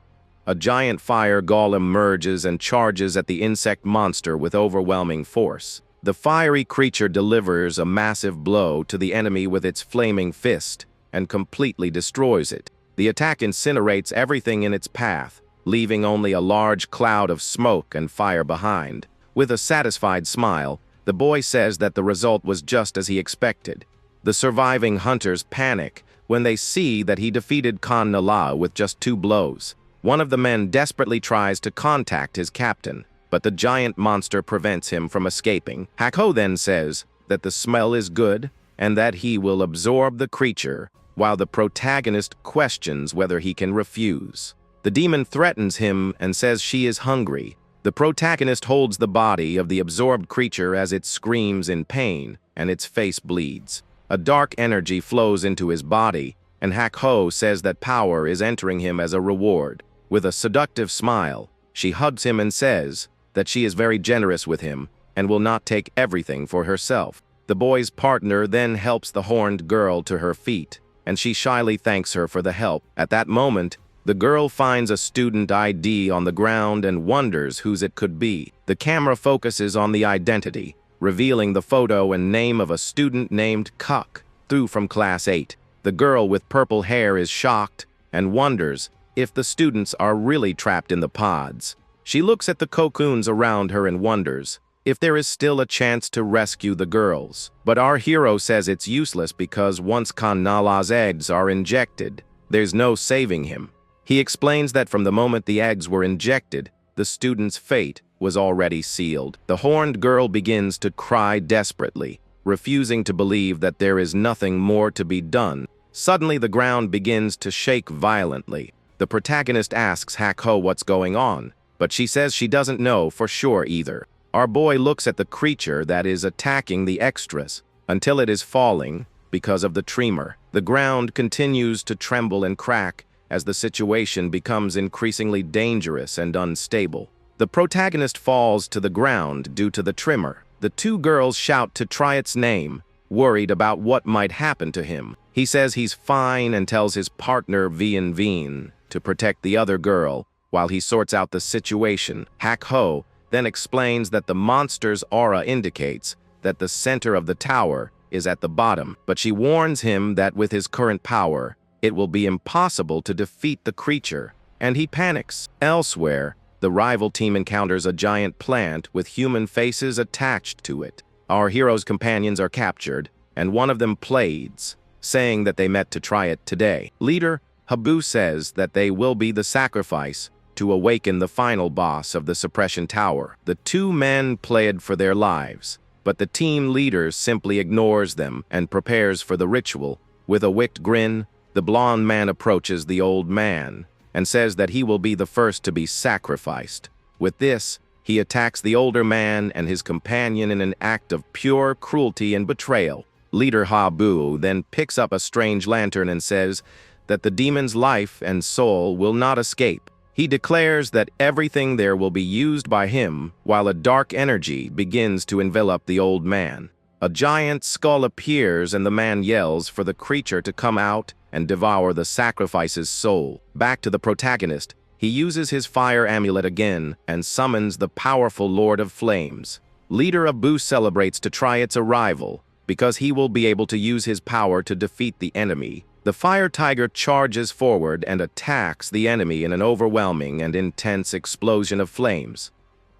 A giant fire golem emerges and charges at the insect monster with overwhelming force. The fiery creature delivers a massive blow to the enemy with its flaming fist and completely destroys it. The attack incinerates everything in its path, leaving only a large cloud of smoke and fire behind. With a satisfied smile, the boy says that the result was just as he expected. The surviving hunters panic when they see that he defeated Kan Nala with just 2 blows. One of the men desperately tries to contact his captain, but the giant monster prevents him from escaping. Hack-Ho then says that the smell is good and that he will absorb the creature, while the protagonist questions whether he can refuse. The demon threatens him and says she is hungry. The protagonist holds the body of the absorbed creature as it screams in pain and its face bleeds. A dark energy flows into his body, and Hack-Ho says that power is entering him as a reward. With a seductive smile, she hugs him and says that she is very generous with him and will not take everything for herself. The boy's partner then helps the horned girl to her feet, and she shyly thanks her for the help. At that moment, the girl finds a student ID on the ground and wonders whose it could be. The camera focuses on the identity, revealing the photo and name of a student named Kuk, through from class 8. The girl with purple hair is shocked and wonders if the students are really trapped in the pods. She looks at the cocoons around her and wonders if there is still a chance to rescue the girls. But our hero says it's useless because once Kan Nala's eggs are injected, there's no saving him. He explains that from the moment the eggs were injected, the student's fate was already sealed. The horned girl begins to cry desperately, refusing to believe that there is nothing more to be done. Suddenly, the ground begins to shake violently. The protagonist asks Hack-Ho what's going on, but she says she doesn't know for sure either. Our boy looks at the creature that is attacking the extras until it is falling because of the tremor. The ground continues to tremble and crack as the situation becomes increasingly dangerous and unstable. The protagonist falls to the ground due to the tremor. The 2 girls shout to try its name, worried about what might happen to him. He says he's fine and tells his partner Vian to protect the other girl while he sorts out the situation. Hack-Ho then explains that the monster's aura indicates that the center of the tower is at the bottom, but she warns him that with his current power, it will be impossible to defeat the creature, and he panics. Elsewhere, the rival team encounters a giant plant with human faces attached to it. Our hero's companions are captured, and one of them pleads, saying that they met to try it today. Leader Habu says that they will be the sacrifice to awaken the final boss of the suppression tower. The 2 men plead for their lives, but the team leader simply ignores them and prepares for the ritual. With a wicked grin, the blonde man approaches the old man and says that he will be the first to be sacrificed. With this, he attacks the older man and his companion in an act of pure cruelty and betrayal. Leader Habu then picks up a strange lantern and says that the demon's life and soul will not escape. He declares that everything there will be used by him, while a dark energy begins to envelop the old man. A giant skull appears and the man yells for the creature to come out and devour the sacrifice's soul. Back to the protagonist, he uses his fire amulet again and summons the powerful Lord of Flames. Leader Abu celebrates to try its arrival, because he will be able to use his power to defeat the enemy. The fire tiger charges forward and attacks the enemy in an overwhelming and intense explosion of flames.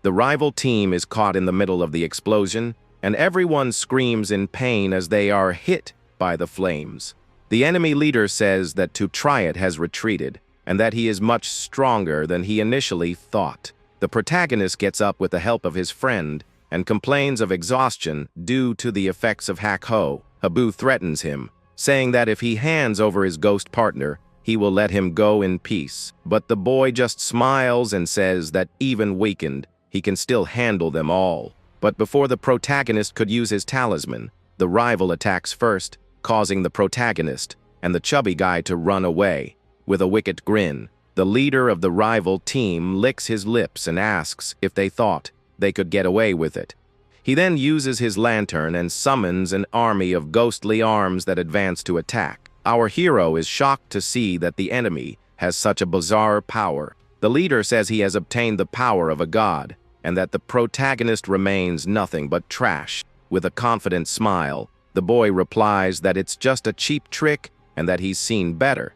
The rival team is caught in the middle of the explosion, and everyone screams in pain as they are hit by the flames. The enemy leader says that to try it has retreated, and that he is much stronger than he initially thought. The protagonist gets up with the help of his friend and complains of exhaustion due to the effects of Haku. Habu threatens him, saying that if he hands over his ghost partner, he will let him go in peace. But the boy just smiles and says that even weakened, he can still handle them all. But before the protagonist could use his talisman, the rival attacks first, causing the protagonist and the chubby guy to run away. With a wicked grin, the leader of the rival team licks his lips and asks if they thought they could get away with it. He then uses his lantern and summons an army of ghostly arms that advance to attack. Our hero is shocked to see that the enemy has such a bizarre power. The leader says he has obtained the power of a god, and that the protagonist remains nothing but trash. With a confident smile, the boy replies that it's just a cheap trick and that he's seen better.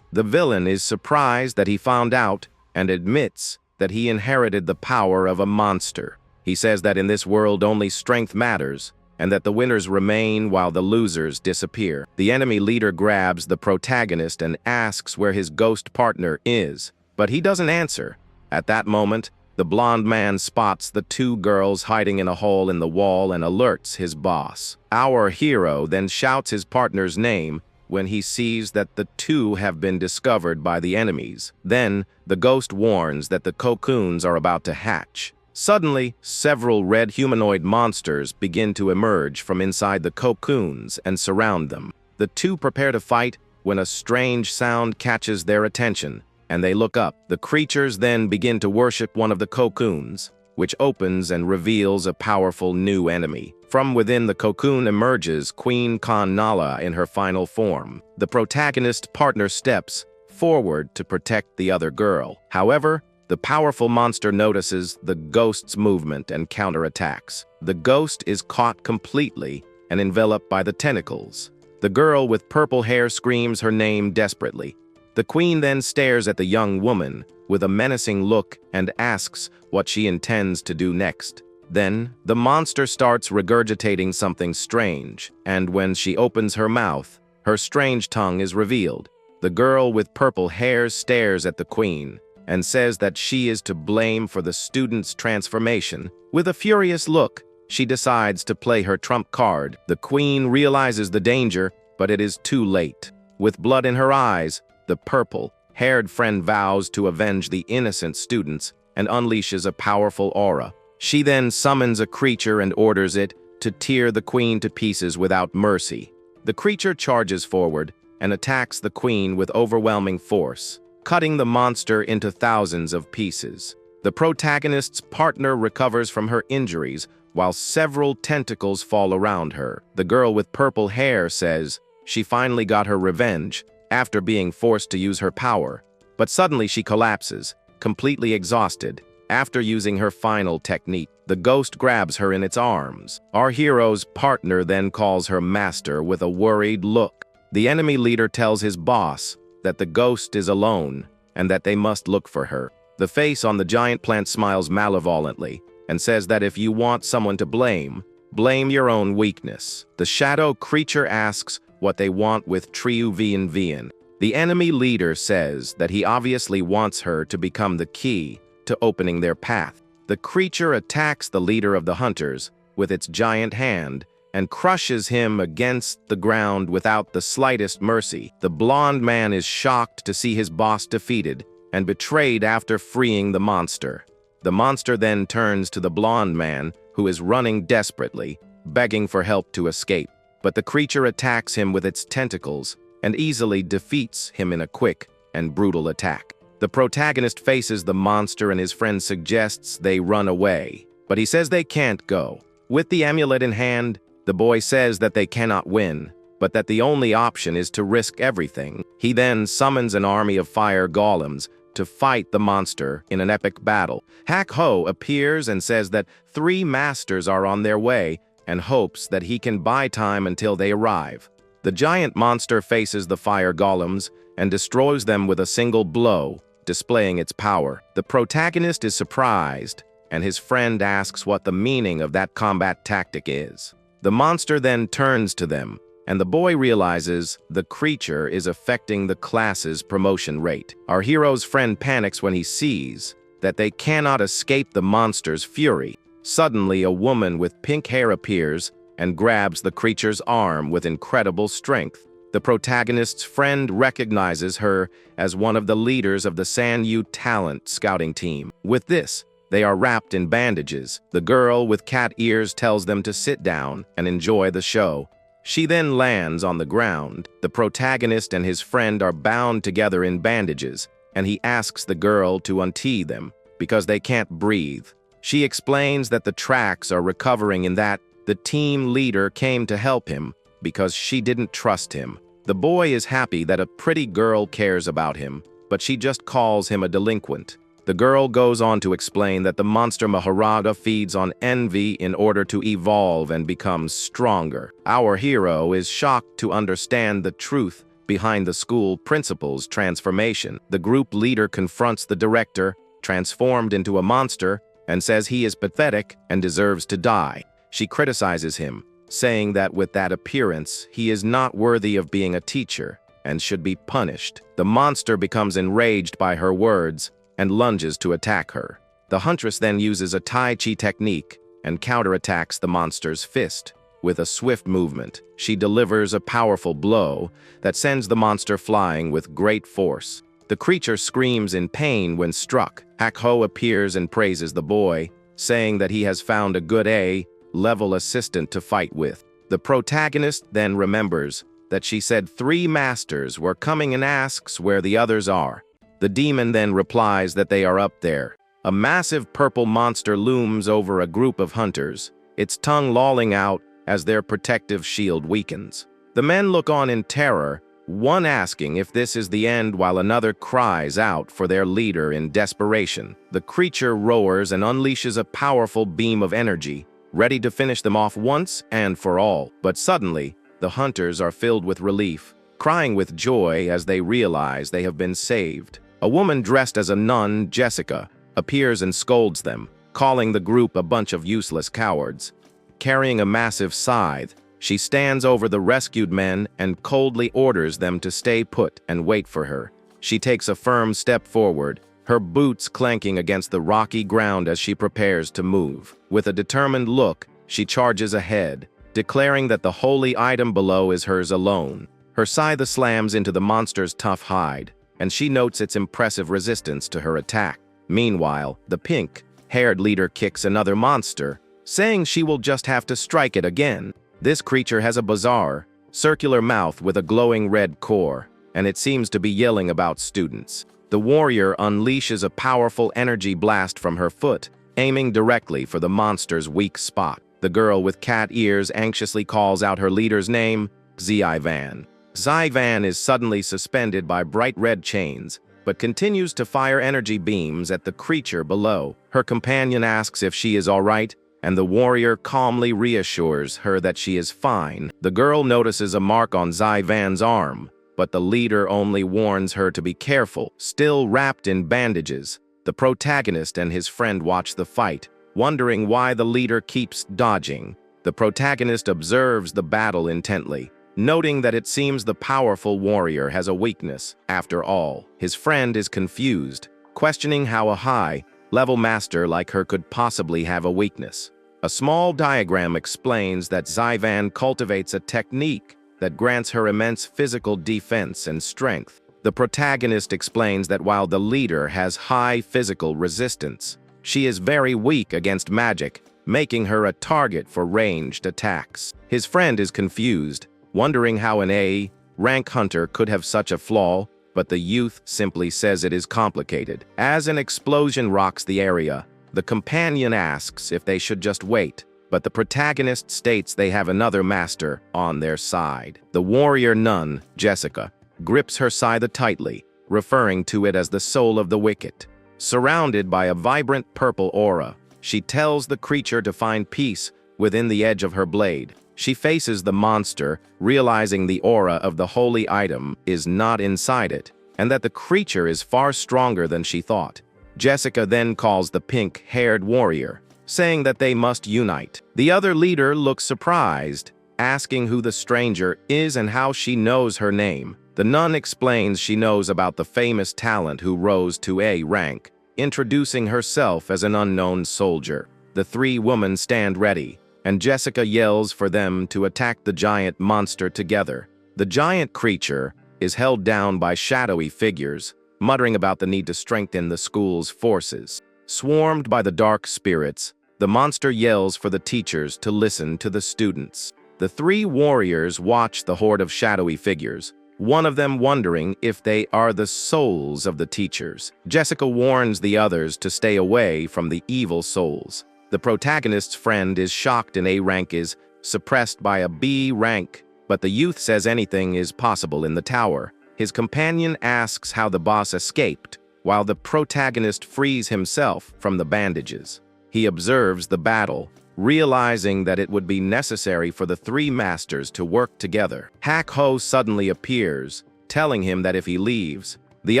The villain is surprised that he found out and admits that he inherited the power of a monster. He says that in this world only strength matters, and that the winners remain while the losers disappear. The enemy leader grabs the protagonist and asks where his ghost partner is, but he doesn't answer. At that moment, the blonde man spots the two girls hiding in a hole in the wall and alerts his boss. Our hero then shouts his partner's name when he sees that the two have been discovered by the enemies. Then, the ghost warns that the cocoons are about to hatch. Suddenly, several red humanoid monsters begin to emerge from inside the cocoons and surround them. The two prepare to fight when a strange sound catches their attention, and they look up. The creatures then begin to worship one of the cocoons, which opens and reveals a powerful new enemy. From within the cocoon emerges Queen Nala in her final form. The protagonist's partner steps forward to protect the other girl. However, the powerful monster notices the ghost's movement and counterattacks. The ghost is caught completely and enveloped by the tentacles. The girl with purple hair screams her name desperately. The queen then stares at the young woman with a menacing look and asks what she intends to do next. Then, the monster starts regurgitating something strange, and when she opens her mouth, her strange tongue is revealed. The girl with purple hair stares at the queen and says that she is to blame for the student's transformation. With a furious look, she decides to play her trump card. The queen realizes the danger, but it is too late. With blood in her eyes, the purple-haired friend vows to avenge the innocent students and unleashes a powerful aura. She then summons a creature and orders it to tear the queen to pieces without mercy. The creature charges forward and attacks the queen with overwhelming force, cutting the monster into thousands of pieces. The protagonist's partner recovers from her injuries while several tentacles fall around her. The girl with purple hair says she finally got her revenge after being forced to use her power, but suddenly she collapses, completely exhausted. After using her final technique, the ghost grabs her in its arms. Our hero's partner then calls her master with a worried look. The enemy leader tells his boss that the ghost is alone and that they must look for her. The face on the giant plant smiles malevolently and says that if you want someone to blame, blame your own weakness. The shadow creature asks what they want with Triuvian. The enemy leader says that he obviously wants her to become the key to opening their path. The creature attacks the leader of the hunters with its giant hand and crushes him against the ground without the slightest mercy. The blonde man is shocked to see his boss defeated and betrayed after freeing the monster. The monster then turns to the blonde man, who is running desperately, begging for help to escape. but the creature attacks him with its tentacles and easily defeats him in a quick and brutal attack. The protagonist faces the monster and his friend suggests they run away, but he says they can't go. With the amulet in hand, the boy says that they cannot win, but that the only option is to risk everything. He then summons an army of fire golems to fight the monster in an epic battle. Yahello appears and says that 3 masters are on their way and hopes that he can buy time until they arrive. The giant monster faces the fire golems and destroys them with a single blow, displaying its power. The protagonist is surprised, and his friend asks what the meaning of that combat tactic is. The monster then turns to them, and the boy realizes the creature is affecting the class's promotion rate. Our hero's friend panics when he sees that they cannot escape the monster's fury. Suddenly, a woman with pink hair appears and grabs the creature's arm with incredible strength. The protagonist's friend recognizes her as one of the leaders of the Sanyu talent scouting team. With this, they are wrapped in bandages. The girl with cat ears tells them to sit down and enjoy the show. She then lands on the ground. The protagonist and his friend are bound together in bandages, and he asks the girl to untee them because they can't breathe. She explains that the tracks are recovering and that the team leader came to help him because she didn't trust him. The boy is happy that a pretty girl cares about him, but she just calls him a delinquent. The girl goes on to explain that the monster Mamoru feeds on envy in order to evolve and become stronger. Our hero is shocked to understand the truth behind the school principal's transformation. The group leader confronts the director, transformed into a monster, and says he is pathetic and deserves to die. She criticizes him, saying that with that appearance, he is not worthy of being a teacher and should be punished. The monster becomes enraged by her words and lunges to attack her. The huntress then uses a Tai Chi technique and counterattacks the monster's fist. With a swift movement, she delivers a powerful blow that sends the monster flying with great force. The creature screams in pain when struck. Yahello appears and praises the boy, saying that he has found a good A-level assistant to fight with. The protagonist then remembers that she said 3 masters were coming and asks where the others are. The demon then replies that they are up there. A massive purple monster looms over a group of hunters, its tongue lolling out as their protective shield weakens. The men look on in terror, one asking if this is the end while another cries out for their leader in desperation. The creature roars and unleashes a powerful beam of energy, ready to finish them off once and for all. But suddenly, the hunters are filled with relief, crying with joy as they realize they have been saved. A woman dressed as a nun, Jessica, appears and scolds them, calling the group a bunch of useless cowards. Carrying a massive scythe, she stands over the rescued men and coldly orders them to stay put and wait for her. She takes a firm step forward, her boots clanking against the rocky ground as she prepares to move. With a determined look, she charges ahead, declaring that the holy item below is hers alone. Her scythe slams into the monster's tough hide, and she notes its impressive resistance to her attack. Meanwhile, the pink-haired leader kicks another monster, saying she will just have to strike it again. This creature has a bizarre, circular mouth with a glowing red core, and it seems to be yelling about students. The warrior unleashes a powerful energy blast from her foot, aiming directly for the monster's weak spot. The girl with cat ears anxiously calls out her leader's name, Xivan. Xivan is suddenly suspended by bright red chains, but continues to fire energy beams at the creature below. Her companion asks if she is all right, and the warrior calmly reassures her that she is fine. The girl notices a mark on Xivan's arm, but the leader only warns her to be careful. Still wrapped in bandages, the protagonist and his friend watch the fight, wondering why the leader keeps dodging. The protagonist observes the battle intently, noting that it seems the powerful warrior has a weakness. After all, his friend is confused, questioning how a high-level master like her could possibly have a weakness. A small diagram explains that Xivan cultivates a technique that grants her immense physical defense and strength. The protagonist explains that while the leader has high physical resistance, she is very weak against magic making her a target for ranged attacks. His friend is confused, wondering how an A-rank hunter could have such a flaw, but the youth simply says it is complicated. As an explosion rocks the area, the companion asks if they should just wait, but the protagonist states they have another master on their side. The warrior nun, Jessica, grips her scythe tightly, referring to it as the soul of the wicked. Surrounded by a vibrant purple aura, she tells the creature to find peace within the edge of her blade. She faces the monster, realizing the aura of the holy item is not inside it, and that the creature is far stronger than she thought. Jessica then calls the pink-haired warrior, saying that they must unite. The other leader looks surprised, asking who the stranger is and how she knows her name. The nun explains she knows about the famous talent who rose to A rank, introducing herself as an unknown soldier. The three women stand ready, and Jessica yells for them to attack the giant monster together. The giant creature is held down by shadowy figures, muttering about the need to strengthen the school's forces. Swarmed by the dark spirits, the monster yells for the teachers to listen to the students. The three warriors watch the horde of shadowy figures, one of them wondering if they are the souls of the teachers. Jessica warns the others to stay away from the evil souls. The protagonist's friend is shocked and A rank is suppressed by a B rank, but the youth says anything is possible in the tower. His companion asks how the boss escaped, while the protagonist frees himself from the bandages. He observes the battle, realizing that it would be necessary for the three masters to work together. Hack-Ho suddenly appears, telling him that if he leaves, the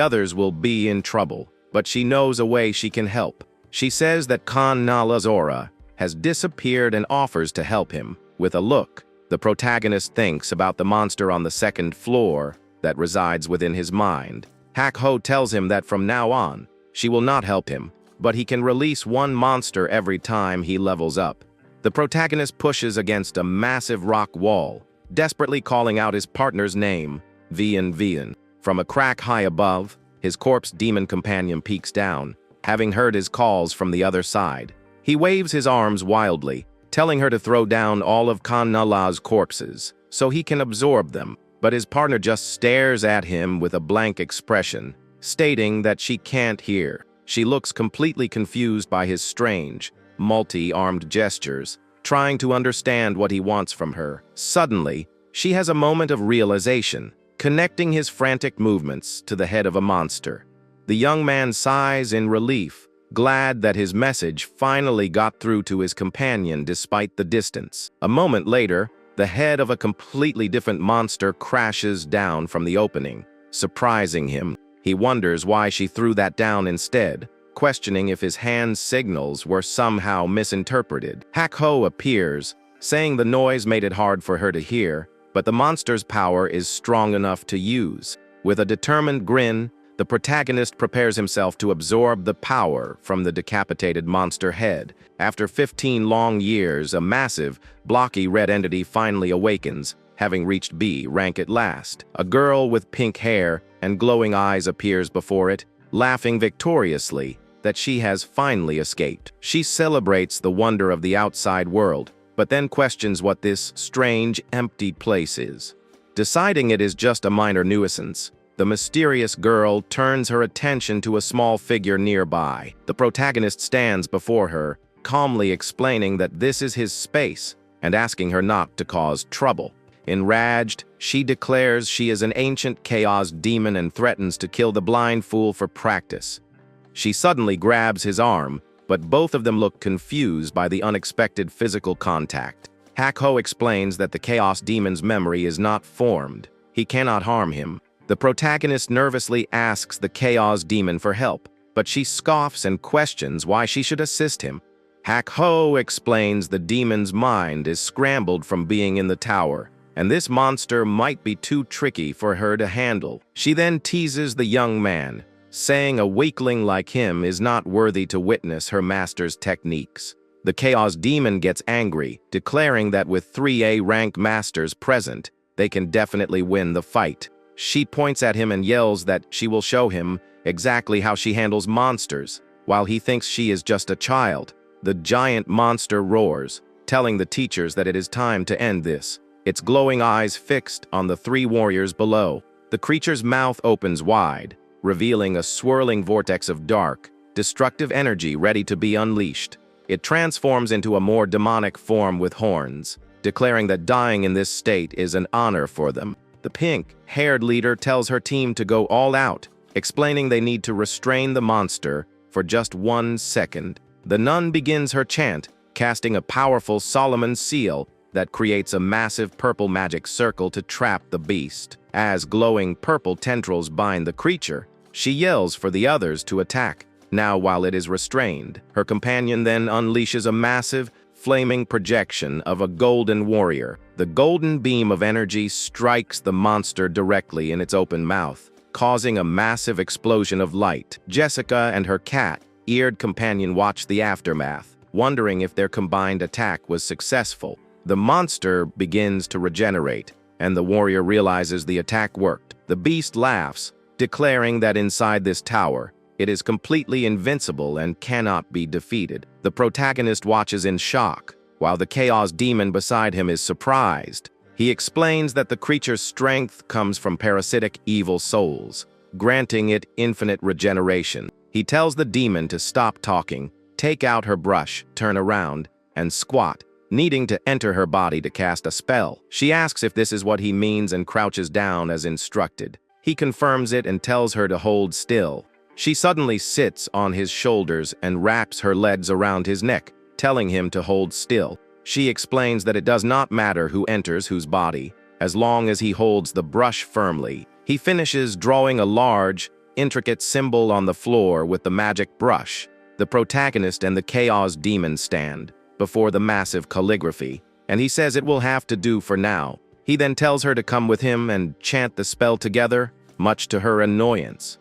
others will be in trouble, but she knows a way she can help. She says that Kan Nala's aura has disappeared and offers to help him. With a look, the protagonist thinks about the monster on the second floor that resides within his mind. Hack-Ho tells him that from now on, she will not help him, but he can release one monster every time he levels up. The protagonist pushes against a massive rock wall, desperately calling out his partner's name, Vian. From a crack high above, his corpse demon companion peeks down, having heard his calls from the other side. He waves his arms wildly, telling her to throw down all of Kan Nala's corpses, so he can absorb them, but his partner just stares at him with a blank expression, stating that she can't hear. She looks completely confused by his strange, multi-armed gestures, trying to understand what he wants from her. Suddenly, she has a moment of realization, connecting his frantic movements to the head of a monster. The young man sighs in relief, glad that his message finally got through to his companion despite the distance. A moment later, the head of a completely different monster crashes down from the opening, surprising him. He wonders why she threw that down instead, questioning if his hand signals were somehow misinterpreted. Hack-Ho appears, saying the noise made it hard for her to hear, but the monster's power is strong enough to use. With a determined grin, the protagonist prepares himself to absorb the power from the decapitated monster head. After 15 long years, a massive, blocky red entity finally awakens, having reached B rank at last. A girl with pink hair and glowing eyes appears before it, laughing victoriously that she has finally escaped. She celebrates the wonder of the outside world, but then questions what this strange, empty place is. Deciding it is just a minor nuisance, the mysterious girl turns her attention to a small figure nearby. The protagonist stands before her, calmly explaining that this is his space and asking her not to cause trouble. Enraged, she declares she is an ancient chaos demon and threatens to kill the blind fool for practice. She suddenly grabs his arm, but both of them look confused by the unexpected physical contact. Hack-Ho explains that the chaos demon's memory is not formed. He cannot harm him. The protagonist nervously asks the chaos demon for help, but she scoffs and questions why she should assist him. Hack-Ho explains the demon's mind is scrambled from being in the tower, and this monster might be too tricky for her to handle. She then teases the young man, saying a weakling like him is not worthy to witness her master's techniques. The chaos demon gets angry, declaring that with 3 A-rank masters present, they can definitely win the fight. She points at him and yells that she will show him exactly how she handles monsters, while he thinks she is just a child. the giant monster roars, telling the teachers that it is time to end this, its glowing eyes fixed on the three warriors below. The creature's mouth opens wide, revealing a swirling vortex of dark, destructive energy ready to be unleashed. It transforms into a more demonic form with horns, declaring that dying in this state is an honor for them. The pink-haired leader tells her team to go all out, explaining they need to restrain the monster for just 1 second. The nun begins her chant, casting a powerful Solomon seal that creates a massive purple magic circle to trap the beast. As glowing purple tendrils bind the creature, she yells for the others to attack. Now, while it is restrained, her companion then unleashes a massive, flaming projection of a golden warrior. The golden beam of energy strikes the monster directly in its open mouth, causing a massive explosion of light. Jessica and her cat-eared companion watch the aftermath, wondering if their combined attack was successful. The monster begins to regenerate, and the warrior realizes the attack worked. The beast laughs, declaring that inside this tower, it is completely invincible and cannot be defeated. The protagonist watches in shock, while the chaos demon beside him is surprised. He explains that the creature's strength comes from parasitic evil souls, granting it infinite regeneration. He tells the demon to stop talking, take out her brush, turn around, and squat, needing to enter her body to cast a spell. She asks if this is what he means and crouches down as instructed. He confirms it and tells her to hold still. She suddenly sits on his shoulders and wraps her legs around his neck, telling him to hold still. She explains that it does not matter who enters whose body, as long as he holds the brush firmly. He finishes drawing a large, intricate symbol on the floor with the magic brush. The protagonist and the chaos demon stand before the massive calligraphy, and he says it will have to do for now. He then tells her to come with him and chant the spell together, much to her annoyance.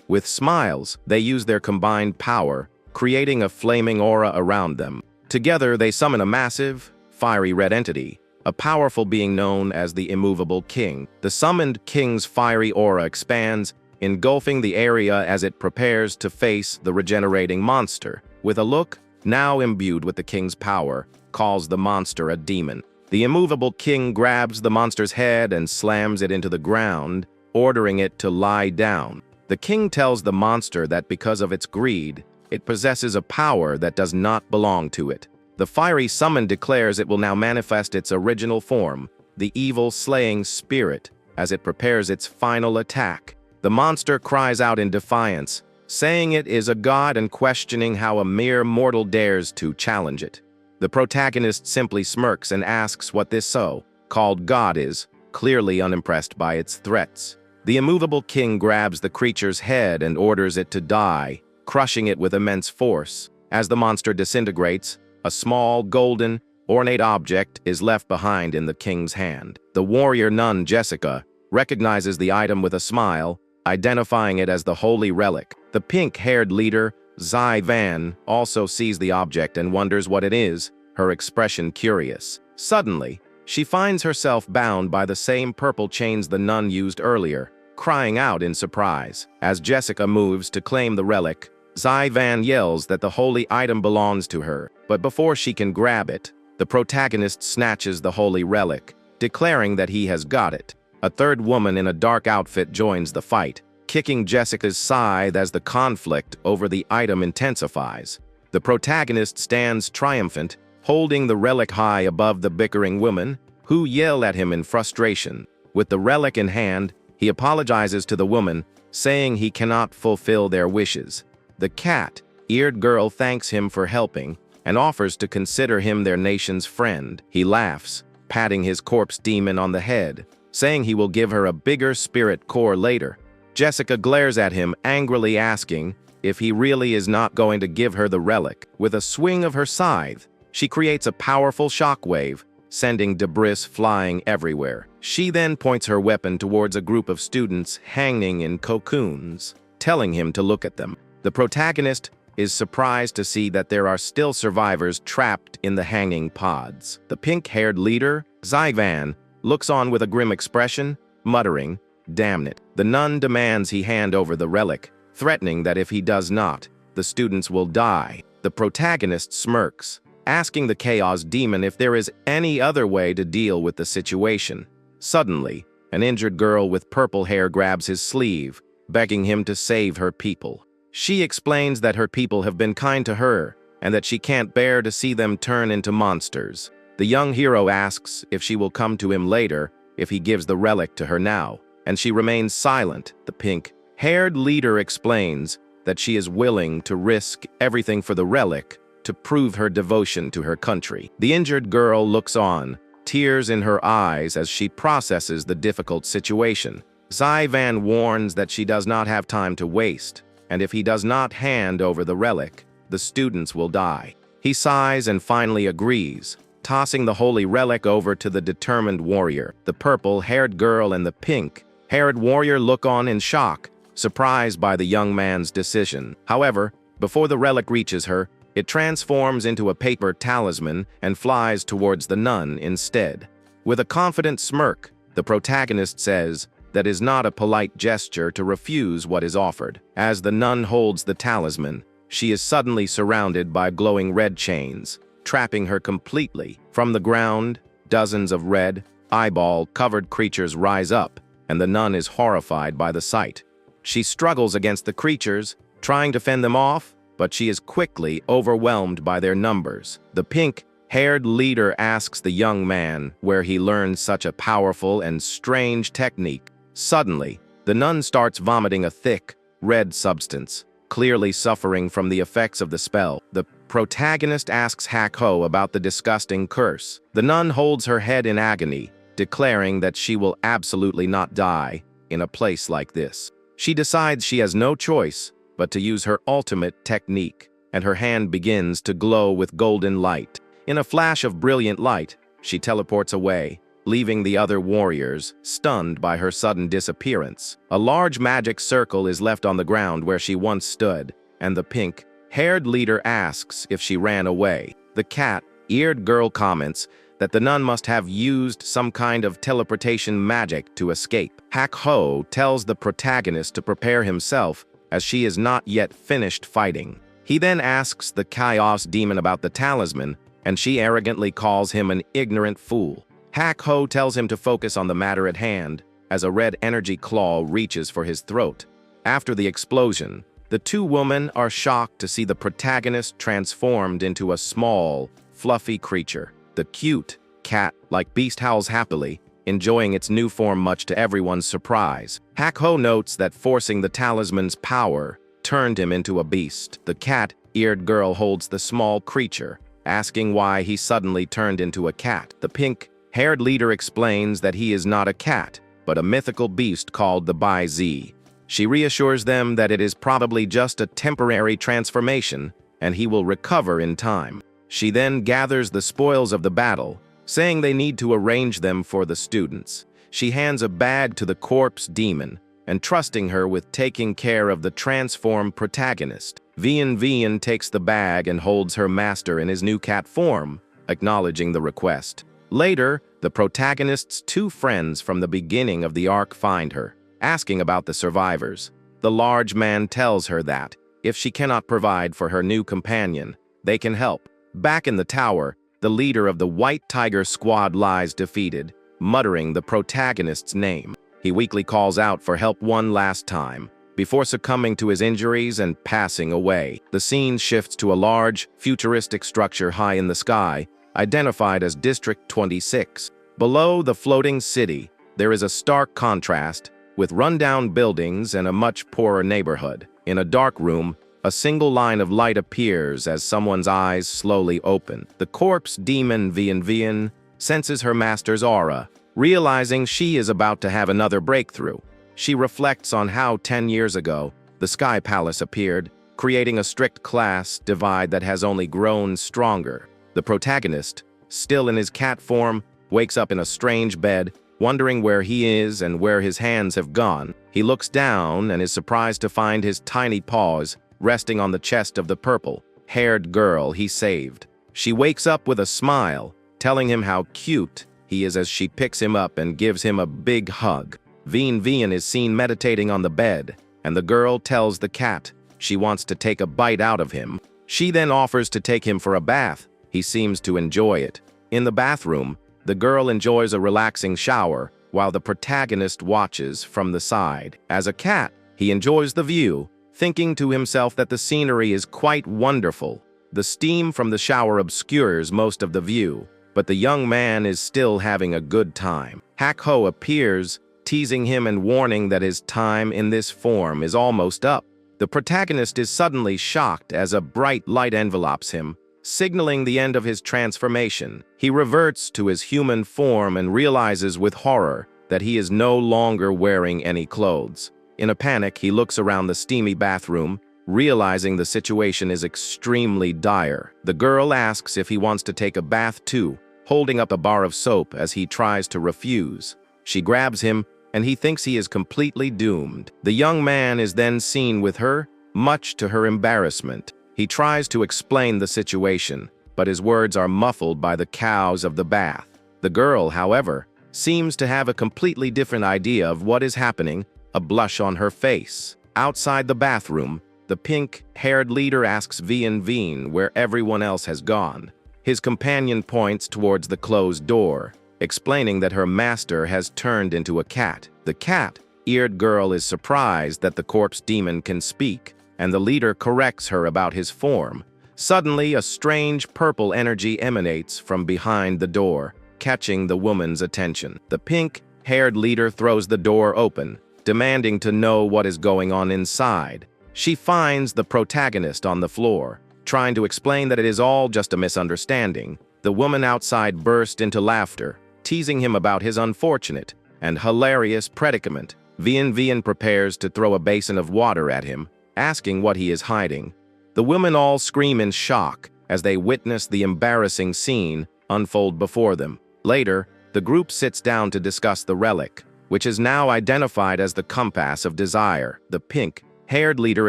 With smiles, they use their combined power, creating a flaming aura around them. Together, they summon a massive, fiery red entity, a powerful being known as the Immovable King. The summoned king's fiery aura expands, engulfing the area as it prepares to face the regenerating monster. With a look, now imbued with the king's power, calls the monster a demon. The Immovable King grabs the monster's head and slams it into the ground, ordering it to lie down. The king tells the monster that because of its greed, it possesses a power that does not belong to it. The fiery summon declares it will now manifest its original form, the evil slaying spirit, as it prepares its final attack. The monster cries out in defiance, saying it is a god and questioning how a mere mortal dares to challenge it. The protagonist simply smirks and asks what this so-called god is, clearly unimpressed by its threats. The Immovable King grabs the creature's head and orders it to die, crushing it with immense force. As the monster disintegrates, a small, golden, ornate object is left behind in the king's hand. The warrior nun, Jessica, recognizes the item with a smile, identifying it as the holy relic. The pink-haired leader, Zai Van, also sees the object and wonders what it is, her expression curious. Suddenly, she finds herself bound by the same purple chains the nun used earlier, crying out in surprise. As Jessica moves to claim the relic, Zai Van yells that the holy item belongs to her, but before she can grab it, the protagonist snatches the holy relic, declaring that he has got it. A third woman in a dark outfit joins the fight, kicking Jessica's side as the conflict over the item intensifies. The protagonist stands triumphant, holding the relic high above the bickering women, who yell at him in frustration. With the relic in hand, he apologizes to the woman, saying he cannot fulfill their wishes. The cat-eared girl thanks him for helping and offers to consider him their nation's friend. He laughs, patting his corpse demon on the head, saying he will give her a bigger spirit core later. Jessica glares at him, angrily asking if he really is not going to give her the relic. With a swing of her scythe, she creates a powerful shockwave, sending debris flying everywhere. She then points her weapon towards a group of students hanging in cocoons, telling him to look at them. The protagonist is surprised to see that there are still survivors trapped in the hanging pods. The pink-haired leader, Zai Van, looks on with a grim expression, muttering, "Damn it." The nun demands he hand over the relic, threatening that if he does not, the students will die. The protagonist smirks, asking the chaos demon if there is any other way to deal with the situation. Suddenly, an injured girl with purple hair grabs his sleeve, begging him to save her people. She explains that her people have been kind to her, and that she can't bear to see them turn into monsters. The young hero asks if she will come to him later if he gives the relic to her now, and she remains silent. The pink-haired leader explains that she is willing to risk everything for the relic to prove her devotion to her country. The injured girl looks on, tears in her eyes as she processes the difficult situation. Zyvan warns that she does not have time to waste, and if he does not hand over the relic, the students will die. He sighs and finally agrees, tossing the holy relic over to the determined warrior. The purple-haired girl and the pink-haired warrior look on in shock, surprised by the young man's decision. However, before the relic reaches her, it transforms into a paper talisman and flies towards the nun instead. With a confident smirk, the protagonist says that is not a polite gesture to refuse what is offered. As the nun holds the talisman, she is suddenly surrounded by glowing red chains, trapping her completely. From the ground, dozens of red, eyeball-covered creatures rise up, and the nun is horrified by the sight. She struggles against the creatures, trying to fend them off, but she is quickly overwhelmed by their numbers. The pink-haired leader asks the young man where he learned such a powerful and strange technique. Suddenly, the nun starts vomiting a thick, red substance, clearly suffering from the effects of the spell. The protagonist asks Hakho about the disgusting curse. The nun holds her head in agony, declaring that she will absolutely not die in a place like this. She decides she has no choice but to use her ultimate technique, and her hand begins to glow with golden light. In a flash of brilliant light, she teleports away, leaving the other warriors stunned by her sudden disappearance. A large magic circle is left on the ground where she once stood, and the pink-haired leader asks if she ran away. The cat-eared girl comments that the nun must have used some kind of teleportation magic to escape. Hakho tells the protagonist to prepare himself as she is not yet finished fighting. He then asks the chaos demon about the talisman, and she arrogantly calls him an ignorant fool. Hakho tells him to focus on the matter at hand as a red energy claw reaches for his throat. After the explosion, the two women are shocked to see the protagonist transformed into a small, fluffy creature. The cute cat-like beast howls happily, enjoying its new form much to everyone's surprise. Hakho notes that forcing the talisman's power turned him into a beast. The cat-eared girl holds the small creature, asking why he suddenly turned into a cat. The pink-haired leader explains that he is not a cat, but a mythical beast called the Bai-Zi. She reassures them that it is probably just a temporary transformation, and he will recover in time. She then gathers the spoils of the battle, saying they need to arrange them for the students. She hands a bag to the corpse demon, entrusting her with taking care of the transformed protagonist. Vian takes the bag and holds her master in his new cat form, acknowledging the request. Later, the protagonist's two friends from the beginning of the arc find her, asking about the survivors. The large man tells her that, if she cannot provide for her new companion, they can help. Back in the tower, the leader of the White Tiger Squad lies defeated, muttering the protagonist's name. He weakly calls out for help one last time, before succumbing to his injuries and passing away. The scene shifts to a large, futuristic structure high in the sky, identified as District 26. Below the floating city, there is a stark contrast, with rundown buildings and a much poorer neighborhood. In a dark room, a single line of light appears as someone's eyes slowly open. The corpse demon Vian senses her master's aura, realizing she is about to have another breakthrough. She reflects on how 10 years ago, the Sky Palace appeared, creating a strict class divide that has only grown stronger. The protagonist, still in his cat form, wakes up in a strange bed, wondering where he is and where his hands have gone. He looks down and is surprised to find his tiny paws resting on the chest of the purple-haired girl he saved. She wakes up with a smile, telling him how cute he is as she picks him up and gives him a big hug. Vian is seen meditating on the bed, and the girl tells the cat she wants to take a bite out of him. She then offers to take him for a bath. He seems to enjoy it. In the bathroom, the girl enjoys a relaxing shower while the protagonist watches from the side. As a cat, he enjoys the view, thinking to himself that the scenery is quite wonderful. The steam from the shower obscures most of the view, but the young man is still having a good time. Hakho appears, teasing him and warning that his time in this form is almost up. The protagonist is suddenly shocked as a bright light envelopes him, signaling the end of his transformation. He reverts to his human form and realizes with horror that he is no longer wearing any clothes. In a panic, he looks around the steamy bathroom, realizing the situation is extremely dire. The girl asks if he wants to take a bath too, holding up a bar of soap as he tries to refuse. She grabs him, and he thinks he is completely doomed. The young man is then seen with her, much to her embarrassment. He tries to explain the situation, but his words are muffled by the cows of the bath. The girl, however, seems to have a completely different idea of what is happening, a blush on her face. Outside the bathroom, the pink-haired leader asks Vien where everyone else has gone. His companion points towards the closed door, explaining that her master has turned into a cat. The cat-eared girl is surprised that the corpse demon can speak, and the leader corrects her about his form. Suddenly, a strange purple energy emanates from behind the door, catching the woman's attention. The pink-haired leader throws the door open, demanding to know what is going on inside. She finds the protagonist on the floor, trying to explain that it is all just a misunderstanding. The woman outside burst into laughter, teasing him about his unfortunate and hilarious predicament. Vien prepares to throw a basin of water at him, asking what he is hiding. The women all scream in shock as they witness the embarrassing scene unfold before them. Later, the group sits down to discuss the relic, which is now identified as the Compass of Desire. The pink-haired leader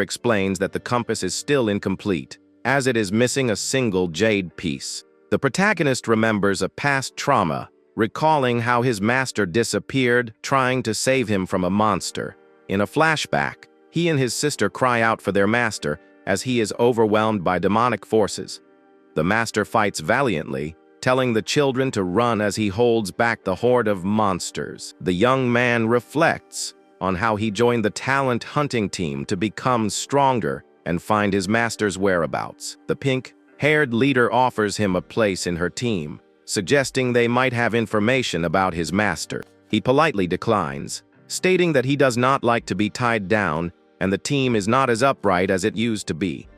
explains that the compass is still incomplete, as it is missing a single jade piece. The protagonist remembers a past trauma, recalling how his master disappeared, trying to save him from a monster. In a flashback, he and his sister cry out for their master as he is overwhelmed by demonic forces. The master fights valiantly, telling the children to run as he holds back the horde of monsters. The young man reflects on how he joined the talent hunting team to become stronger and find his master's whereabouts. The pink-haired leader offers him a place in her team, suggesting they might have information about his master. He politely declines, stating that he does not like to be tied down and the team is not as upright as it used to be.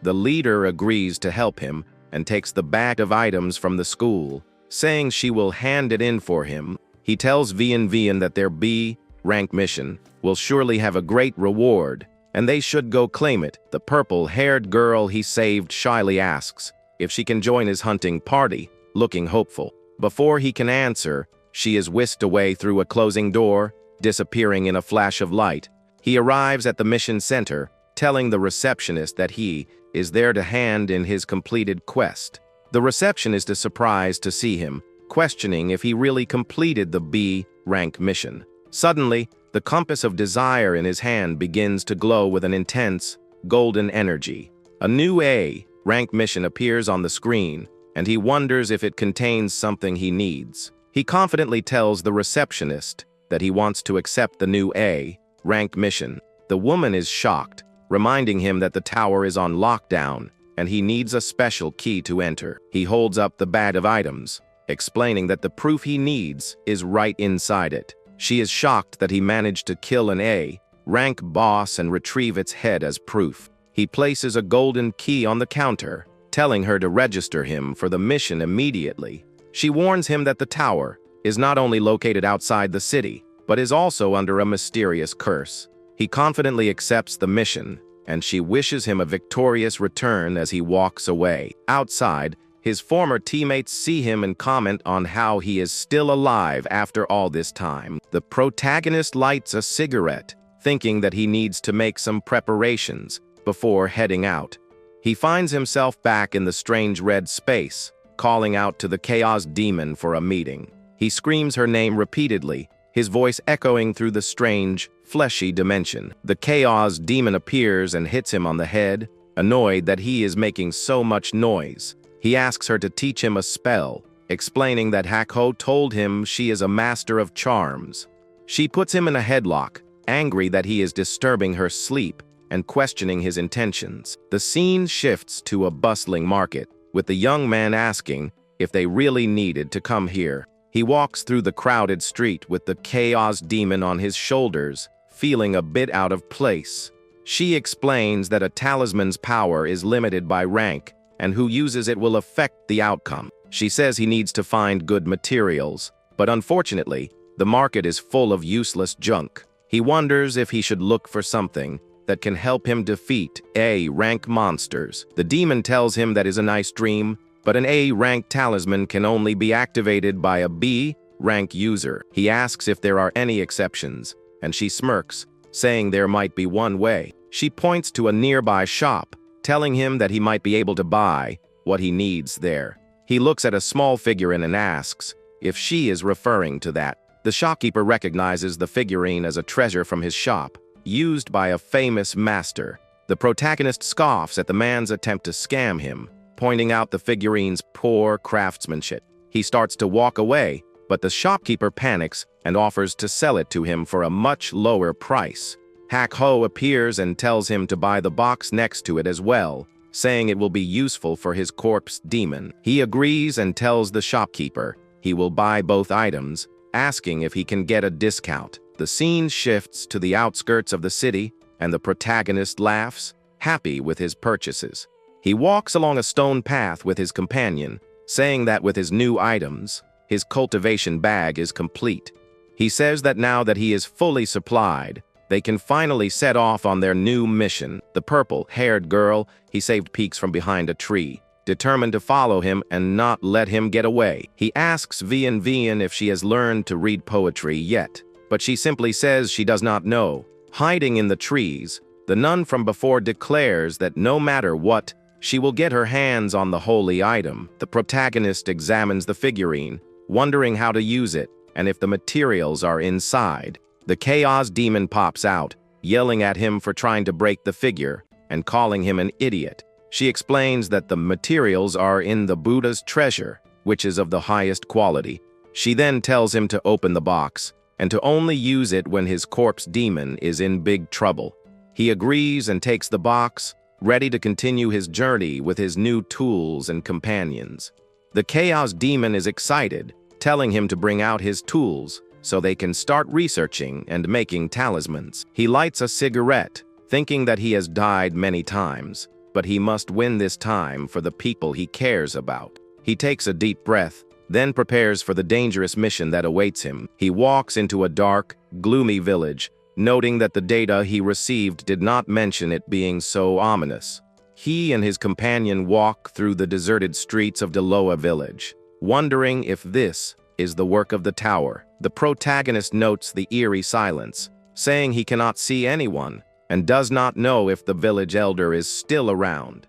The leader agrees to help him and takes the bag of items from the school, saying she will hand it in for him. He tells Vien that their B-rank mission will surely have a great reward, and they should go claim it. The purple-haired girl he saved shyly asks if she can join his hunting party, looking hopeful. Before he can answer, she is whisked away through a closing door, disappearing in a flash of light. He arrives at the mission center, telling the receptionist that he is there to hand in his completed quest. The receptionist is surprised to see him, questioning if he really completed the B-rank mission. Suddenly, the compass of desire in his hand begins to glow with an intense, golden energy. A new A-rank mission appears on the screen, and he wonders if it contains something he needs. He confidently tells the receptionist that he wants to accept the new A-rank mission. The woman is shocked, reminding him that the tower is on lockdown and he needs a special key to enter. He holds up the bag of items, explaining that the proof he needs is right inside it. She is shocked that he managed to kill an A-rank boss and retrieve its head as proof. He places a golden key on the counter, telling her to register him for the mission immediately. She warns him that the tower is not only located outside the city, but is also under a mysterious curse. He confidently accepts the mission, and she wishes him a victorious return as he walks away. Outside, his former teammates see him and comment on how he is still alive after all this time. The protagonist lights a cigarette, thinking that he needs to make some preparations before heading out. He finds himself back in the strange red space, calling out to the Chaos Demon for a meeting. He screams her name repeatedly, his voice echoing through the strange, fleshy dimension. The Chaos Demon appears and hits him on the head, annoyed that he is making so much noise. He asks her to teach him a spell, explaining that Hakho told him she is a master of charms. She puts him in a headlock, angry that he is disturbing her sleep and questioning his intentions. The scene shifts to a bustling market, with the young man asking if they really needed to come here. He walks through the crowded street with the chaos demon on his shoulders, feeling a bit out of place. She explains that a talisman's power is limited by rank, and who uses it will affect the outcome. She says he needs to find good materials, but unfortunately, the market is full of useless junk. He wonders if he should look for something that can help him defeat A-rank monsters. The demon tells him that is a nice dream, but an A-rank talisman can only be activated by a B-rank user. He asks if there are any exceptions, and she smirks, saying there might be one way. She points to a nearby shop, telling him that he might be able to buy what he needs there. He looks at a small figurine and asks if she is referring to that. The shopkeeper recognizes the figurine as a treasure from his shop, used by a famous master. The protagonist scoffs at the man's attempt to scam him, pointing out the figurine's poor craftsmanship. He starts to walk away, but the shopkeeper panics and offers to sell it to him for a much lower price. Hakho appears and tells him to buy the box next to it as well, saying it will be useful for his corpse demon. He agrees and tells the shopkeeper he will buy both items, asking if he can get a discount. The scene shifts to the outskirts of the city, and the protagonist laughs, happy with his purchases. He walks along a stone path with his companion, saying that with his new items, his cultivation bag is complete. He says that now that he is fully supplied, they can finally set off on their new mission. The purple-haired girl he saved peeks from behind a tree, determined to follow him and not let him get away. He asks Vian if she has learned to read poetry yet, but she simply says she does not know. Hiding in the trees, the nun from before declares that no matter what, she will get her hands on the holy item. The protagonist examines the figurine, wondering how to use it and if the materials are inside. The chaos demon pops out, yelling at him for trying to break the figure and calling him an idiot. She explains that the materials are in the Buddha's treasure, which is of the highest quality. She then tells him to open the box and to only use it when his corpse demon is in big trouble. He agrees and takes the box, ready to continue his journey with his new tools and companions. The chaos demon is excited, telling him to bring out his tools so they can start researching and making talismans. He lights a cigarette, thinking that he has died many times, but he must win this time for the people he cares about. He takes a deep breath, then prepares for the dangerous mission that awaits him. He walks into a dark, gloomy village, noting that the data he received did not mention it being so ominous. He and his companion walk through the deserted streets of Deloa village, wondering if this is the work of the tower. The protagonist notes the eerie silence, saying he cannot see anyone and does not know if the village elder is still around.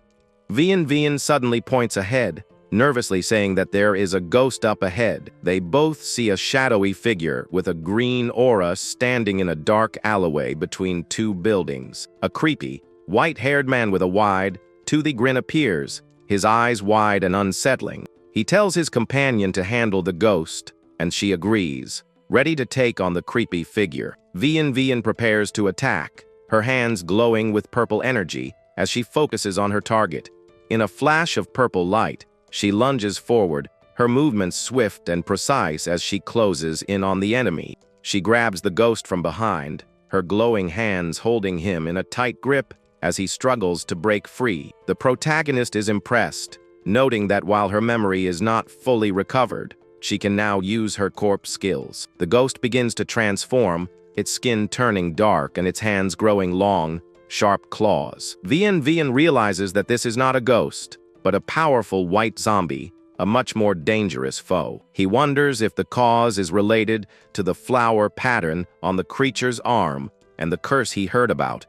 Vian suddenly points ahead, nervously saying that there is a ghost up ahead. They both see a shadowy figure with a green aura standing in a dark alleyway between two buildings. A creepy, white-haired man with a wide, toothy grin appears, his eyes wide and unsettling. He tells his companion to handle the ghost, and she agrees, ready to take on the creepy figure. Vian prepares to attack, her hands glowing with purple energy as she focuses on her target. In a flash of purple light, she lunges forward, her movements swift and precise as she closes in on the enemy. She grabs the ghost from behind, her glowing hands holding him in a tight grip as he struggles to break free. The protagonist is impressed, noting that while her memory is not fully recovered, she can now use her corpse skills. The ghost begins to transform, its skin turning dark and its hands growing long, sharp claws. Vian realizes that this is not a ghost, but a powerful white zombie, a much more dangerous foe. He wonders if the cause is related to the flower pattern on the creature's arm and the curse he heard about.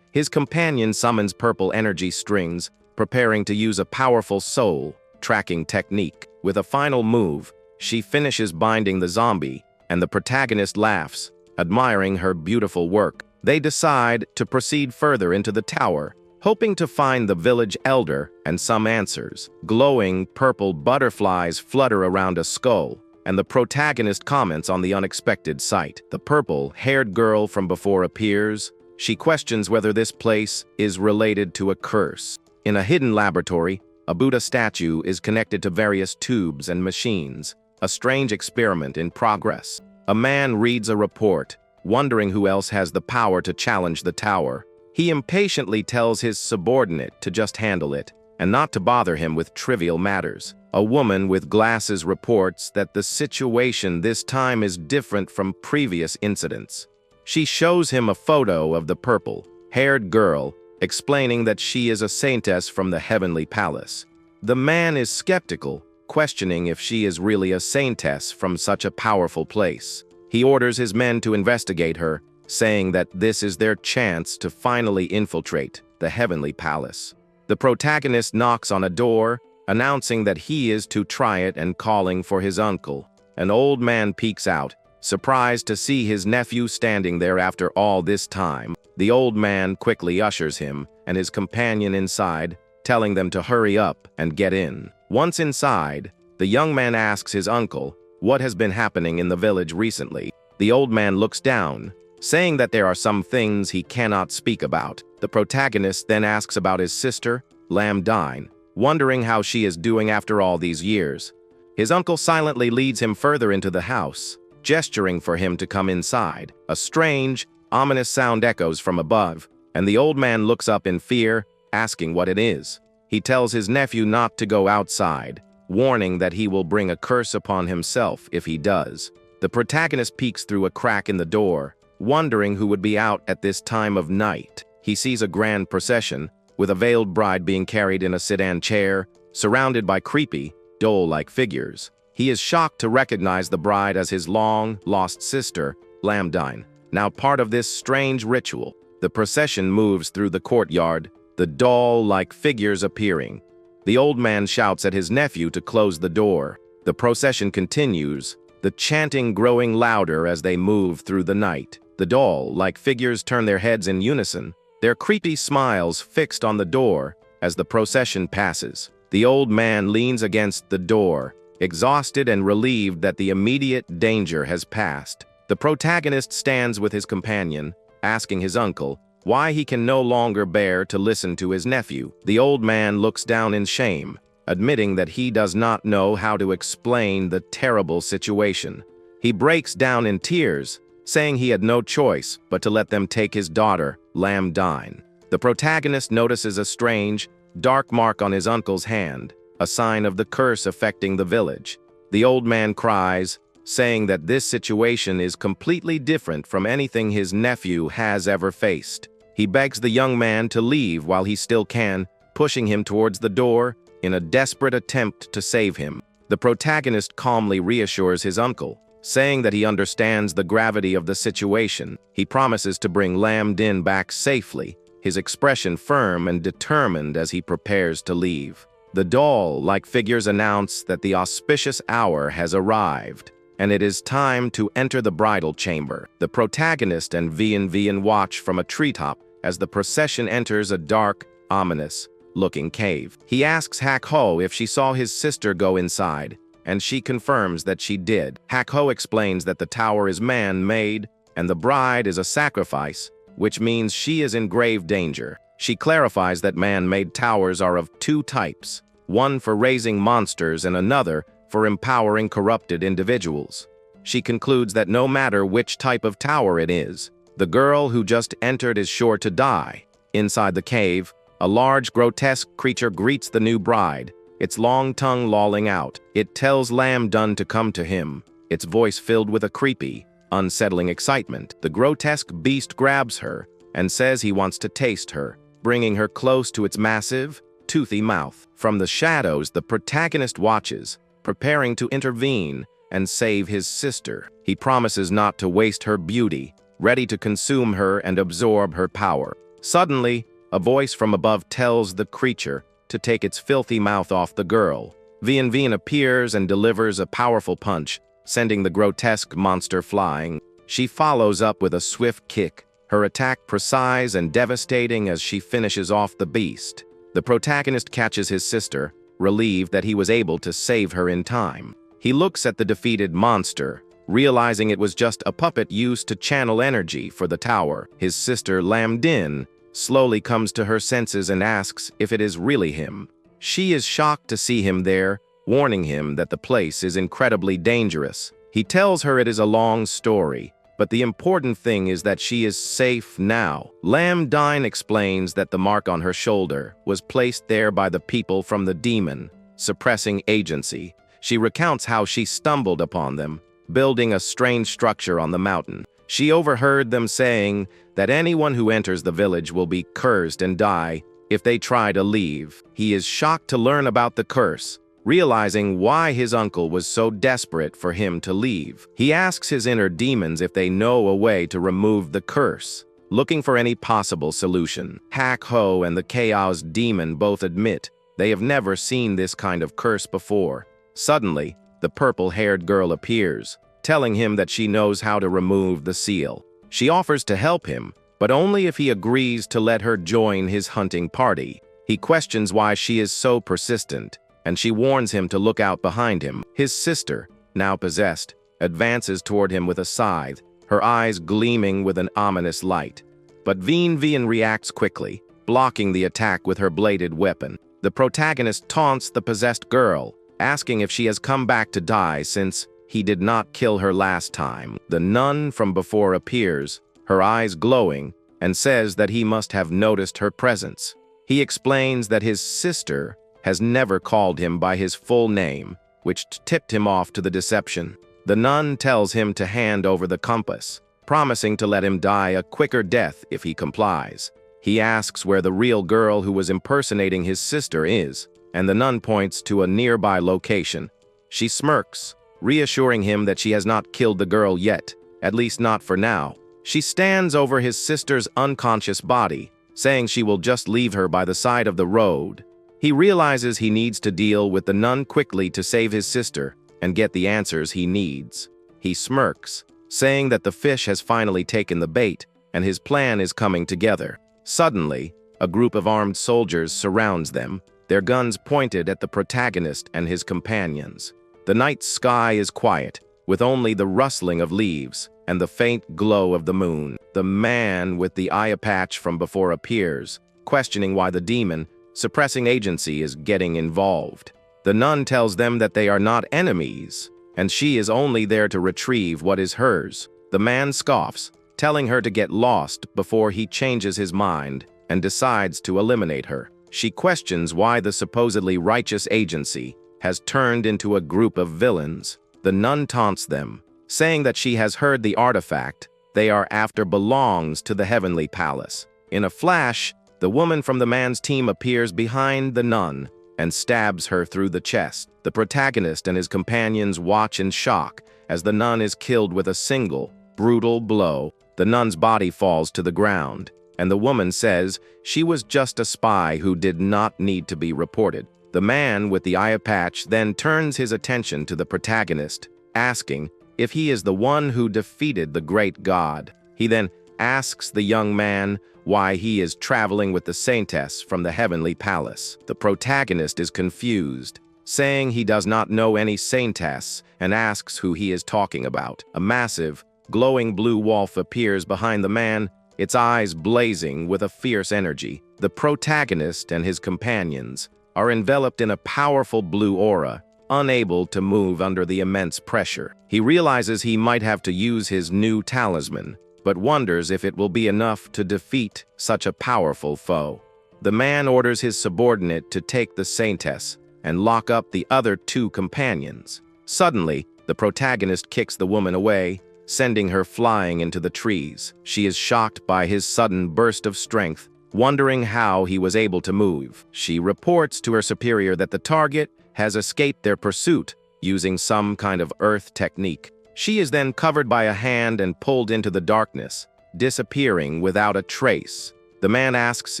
His companion summons purple energy strings, preparing to use a powerful soul-tracking technique. With a final move, she finishes binding the zombie, and the protagonist laughs, admiring her beautiful work. They decide to proceed further into the tower, hoping to find the village elder and some answers. Glowing purple butterflies flutter around a skull, and the protagonist comments on the unexpected sight. The purple-haired girl from before appears. She questions whether this place is related to a curse. In a hidden laboratory, a Buddha statue is connected to various tubes and machines, a strange experiment in progress. A man reads a report, wondering who else has the power to challenge the tower. He impatiently tells his subordinate to just handle it, and not to bother him with trivial matters. A woman with glasses reports that the situation this time is different from previous incidents. She shows him a photo of the purple-haired girl, explaining that she is a saintess from the heavenly palace. The man is skeptical, questioning if she is really a saintess from such a powerful place. He orders his men to investigate her, saying that this is their chance to finally infiltrate the heavenly palace. The protagonist knocks on a door, announcing that he is to try it and calling for his uncle. An old man peeks out, surprised to see his nephew standing there after all this time. The old man quickly ushers him and his companion inside, telling them to hurry up and get in. Once inside, the young man asks his uncle what has been happening in the village recently. The old man looks down, saying that there are some things he cannot speak about. The protagonist then asks about his sister, Lamdine, wondering how she is doing after all these years. His uncle silently leads him further into the house, gesturing for him to come inside. A strange, ominous sound echoes from above, and the old man looks up in fear, asking what it is. He tells his nephew not to go outside, warning that he will bring a curse upon himself if he does. The protagonist peeks through a crack in the door, wondering who would be out at this time of night. He sees a grand procession, with a veiled bride being carried in a sedan chair, surrounded by creepy, doll-like figures. He is shocked to recognize the bride as his long-lost sister, Lamdine. Now part of this strange ritual, the procession moves through the courtyard, the doll-like figures appearing. The old man shouts at his nephew to close the door. The procession continues, the chanting growing louder as they move through the night. The doll-like figures turn their heads in unison, their creepy smiles fixed on the door as the procession passes. The old man leans against the door, exhausted and relieved that the immediate danger has passed. The protagonist stands with his companion, asking his uncle why he can no longer bear to listen to his nephew. The old man looks down in shame, admitting that he does not know how to explain the terrible situation. He breaks down in tears, saying he had no choice but to let them take his daughter, Lamdine. The protagonist notices a strange, dark mark on his uncle's hand, a sign of the curse affecting the village. The old man cries, saying that this situation is completely different from anything his nephew has ever faced. He begs the young man to leave while he still can, pushing him towards the door in a desperate attempt to save him. The protagonist calmly reassures his uncle, saying that he understands the gravity of the situation. He promises to bring Lamdine back safely, his expression firm and determined as he prepares to leave. The doll-like figures announce that the auspicious hour has arrived, and it is time to enter the bridal chamber. The protagonist and Vian watch from a treetop as the procession enters a dark, ominous-looking cave. He asks Hak-Ho if she saw his sister go inside, and she confirms that she did. Hak-Ho explains that the tower is man-made, and the bride is a sacrifice, which means she is in grave danger. She clarifies that man-made towers are of two types, one for raising monsters and another for empowering corrupted individuals. She concludes that no matter which type of tower it is, the girl who just entered is sure to die. Inside the cave, a large, grotesque creature greets the new bride, its long tongue lolling out. It tells Lamdine to come to him, its voice filled with a creepy, unsettling excitement. The grotesque beast grabs her and says he wants to taste her, bringing her close to its massive, toothy mouth. From the shadows, the protagonist watches, preparing to intervene and save his sister. He promises not to waste her beauty, ready to consume her and absorb her power. Suddenly, a voice from above tells the creature to take its filthy mouth off the girl. Vian appears and delivers a powerful punch, sending the grotesque monster flying. She follows up with a swift kick, her attack precise and devastating as she finishes off the beast. The protagonist catches his sister, relieved that he was able to save her in time. He looks at the defeated monster, realizing it was just a puppet used to channel energy for the tower. His sister, Lam Din, slowly comes to her senses and asks if it is really him. She is shocked to see him there, warning him that the place is incredibly dangerous. He tells her it is a long story, but the important thing is that she is safe now. Lam Din explains that the mark on her shoulder was placed there by the people from the demon, suppressing agency. She recounts how she stumbled upon them, building a strange structure on the mountain. She overheard them saying that anyone who enters the village will be cursed and die if they try to leave. He is shocked to learn about the curse, realizing why his uncle was so desperate for him to leave. He asks his inner demons if they know a way to remove the curse, looking for any possible solution. Hak Ho and the Chaos Demon both admit they have never seen this kind of curse before. Suddenly, the purple-haired girl appears, telling him that she knows how to remove the seal. She offers to help him, but only if he agrees to let her join his hunting party. He questions why she is so persistent, and she warns him to look out behind him. His sister, now possessed, advances toward him with a scythe, her eyes gleaming with an ominous light. But Vian reacts quickly, blocking the attack with her bladed weapon. The protagonist taunts the possessed girl, asking if she has come back to die since he did not kill her last time. The nun from before appears, her eyes glowing, and says that he must have noticed her presence. He explains that his sister has never called him by his full name, which tipped him off to the deception. The nun tells him to hand over the compass, promising to let him die a quicker death if he complies. He asks where the real girl who was impersonating his sister is, and the nun points to a nearby location. She smirks, reassuring him that she has not killed the girl yet, at least not for now. She stands over his sister's unconscious body, saying she will just leave her by the side of the road. He realizes he needs to deal with the nun quickly to save his sister and get the answers he needs. He smirks, saying that the fish has finally taken the bait and his plan is coming together. Suddenly, a group of armed soldiers surrounds them, their guns pointed at the protagonist and his companions. The night sky is quiet, with only the rustling of leaves and the faint glow of the moon. The man with the eye patch from before appears, questioning why the demon, suppressing agency, is getting involved. The nun tells them that they are not enemies, and she is only there to retrieve what is hers. The man scoffs, telling her to get lost before he changes his mind and decides to eliminate her. She questions why the supposedly righteous agency has turned into a group of villains. The nun taunts them, saying that she has heard the artifact they are after belongs to the heavenly palace. In a flash, the woman from the man's team appears behind the nun and stabs her through the chest. The protagonist and his companions watch in shock as the nun is killed with a single, brutal blow. The nun's body falls to the ground, and the woman says she was just a spy who did not need to be reported. The man with the eye patch then turns his attention to the protagonist, asking if he is the one who defeated the great god. He then asks the young man why he is traveling with the saintess from the heavenly palace. The protagonist is confused, saying he does not know any saintess, and asks who he is talking about. A massive, glowing blue wolf appears behind the man, its eyes blazing with a fierce energy. The protagonist and his companions are enveloped in a powerful blue aura, unable to move under the immense pressure. He realizes he might have to use his new talisman, but wonders if it will be enough to defeat such a powerful foe. The man orders his subordinate to take the saintess and lock up the other two companions. Suddenly, the protagonist kicks the woman away, sending her flying into the trees. She is shocked by his sudden burst of strength, wondering how he was able to move. She reports to her superior that the target has escaped their pursuit using some kind of earth technique. She is then covered by a hand and pulled into the darkness, disappearing without a trace. The man asks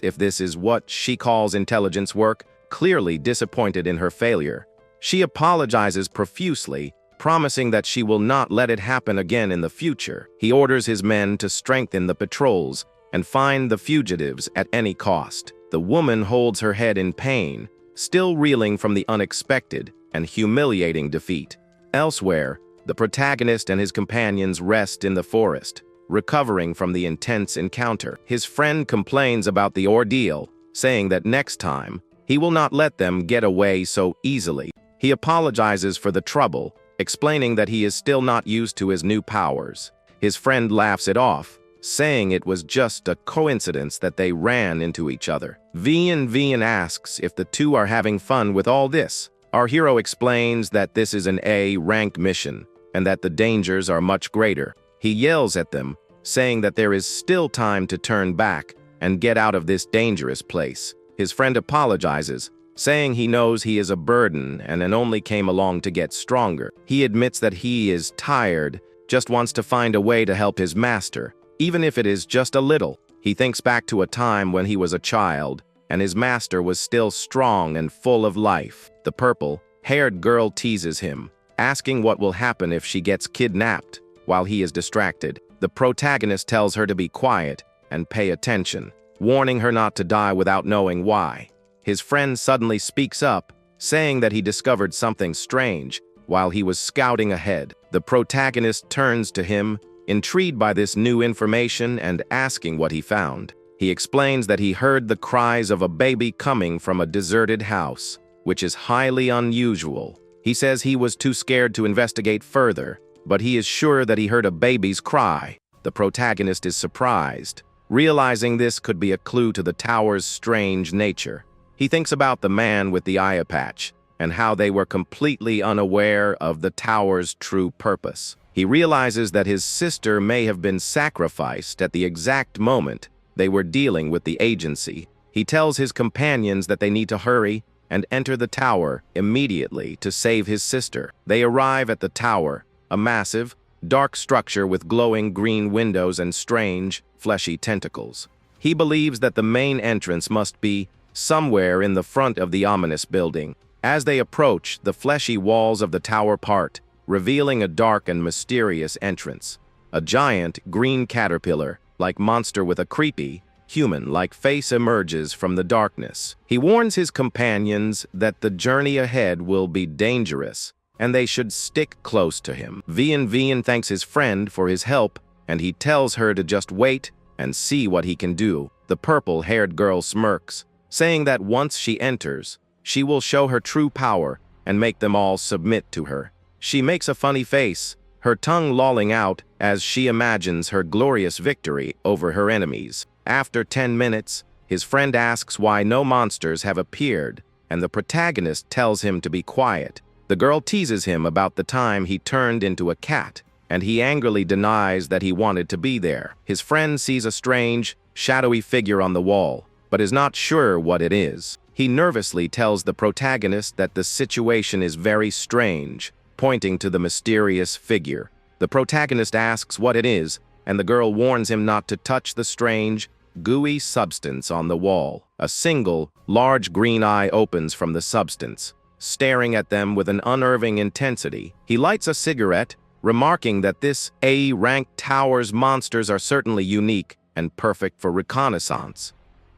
if this is what she calls intelligence work, clearly disappointed in her failure. She apologizes profusely, promising that she will not let it happen again in the future. He orders his men to strengthen the patrols and find the fugitives at any cost. The woman holds her head in pain, still reeling from the unexpected and humiliating defeat. Elsewhere, the protagonist and his companions rest in the forest, recovering from the intense encounter. His friend complains about the ordeal, saying that next time, he will not let them get away so easily. He apologizes for the trouble, explaining that he is still not used to his new powers. His friend laughs it off, saying it was just a coincidence that they ran into each other. Vian asks if the two are having fun with all this. Our hero explains that this is an A-rank mission, and that the dangers are much greater. He yells at them, saying that there is still time to turn back and get out of this dangerous place. His friend apologizes, saying he knows he is a burden and only came along to get stronger. He admits that he is tired, just wants to find a way to help his master, even if it is just a little. He thinks back to a time when he was a child, and his master was still strong and full of life. The purple-haired girl teases him, asking what will happen if she gets kidnapped. While he is distracted, the protagonist tells her to be quiet and pay attention, warning her not to die without knowing why. His friend suddenly speaks up, saying that he discovered something strange while he was scouting ahead. The protagonist turns to him, intrigued by this new information and asking what he found. He explains that he heard the cries of a baby coming from a deserted house, which is highly unusual. He says he was too scared to investigate further, but he is sure that he heard a baby's cry. The protagonist is surprised, realizing this could be a clue to the tower's strange nature. He thinks about the man with the eye patch and how they were completely unaware of the tower's true purpose. He realizes that his sister may have been sacrificed at the exact moment they were dealing with the agency. He tells his companions that they need to hurry and enter the tower immediately to save his sister. They arrive at the tower, a massive, dark structure with glowing green windows and strange, fleshy tentacles. He believes that the main entrance must be somewhere in the front of the ominous building. As they approach, the fleshy walls of the tower part, revealing a dark and mysterious entrance. A giant, green caterpillar-like monster with a creepy, human-like face emerges from the darkness. He warns his companions that the journey ahead will be dangerous, and they should stick close to him. Vian thanks his friend for his help, and he tells her to just wait and see what he can do. The purple-haired girl smirks, saying that once she enters, she will show her true power and make them all submit to her. She makes a funny face, her tongue lolling out as she imagines her glorious victory over her enemies. After 10 minutes, his friend asks why no monsters have appeared, and the protagonist tells him to be quiet. The girl teases him about the time he turned into a cat, and he angrily denies that he wanted to be there. His friend sees a strange, shadowy figure on the wall, but is not sure what it is. He nervously tells the protagonist that the situation is very strange, pointing to the mysterious figure. The protagonist asks what it is, and the girl warns him not to touch the strange, gooey substance on the wall. A single, large green eye opens from the substance, staring at them with an unnerving intensity. He lights a cigarette, remarking that this A-rank tower's monsters are certainly unique and perfect for reconnaissance.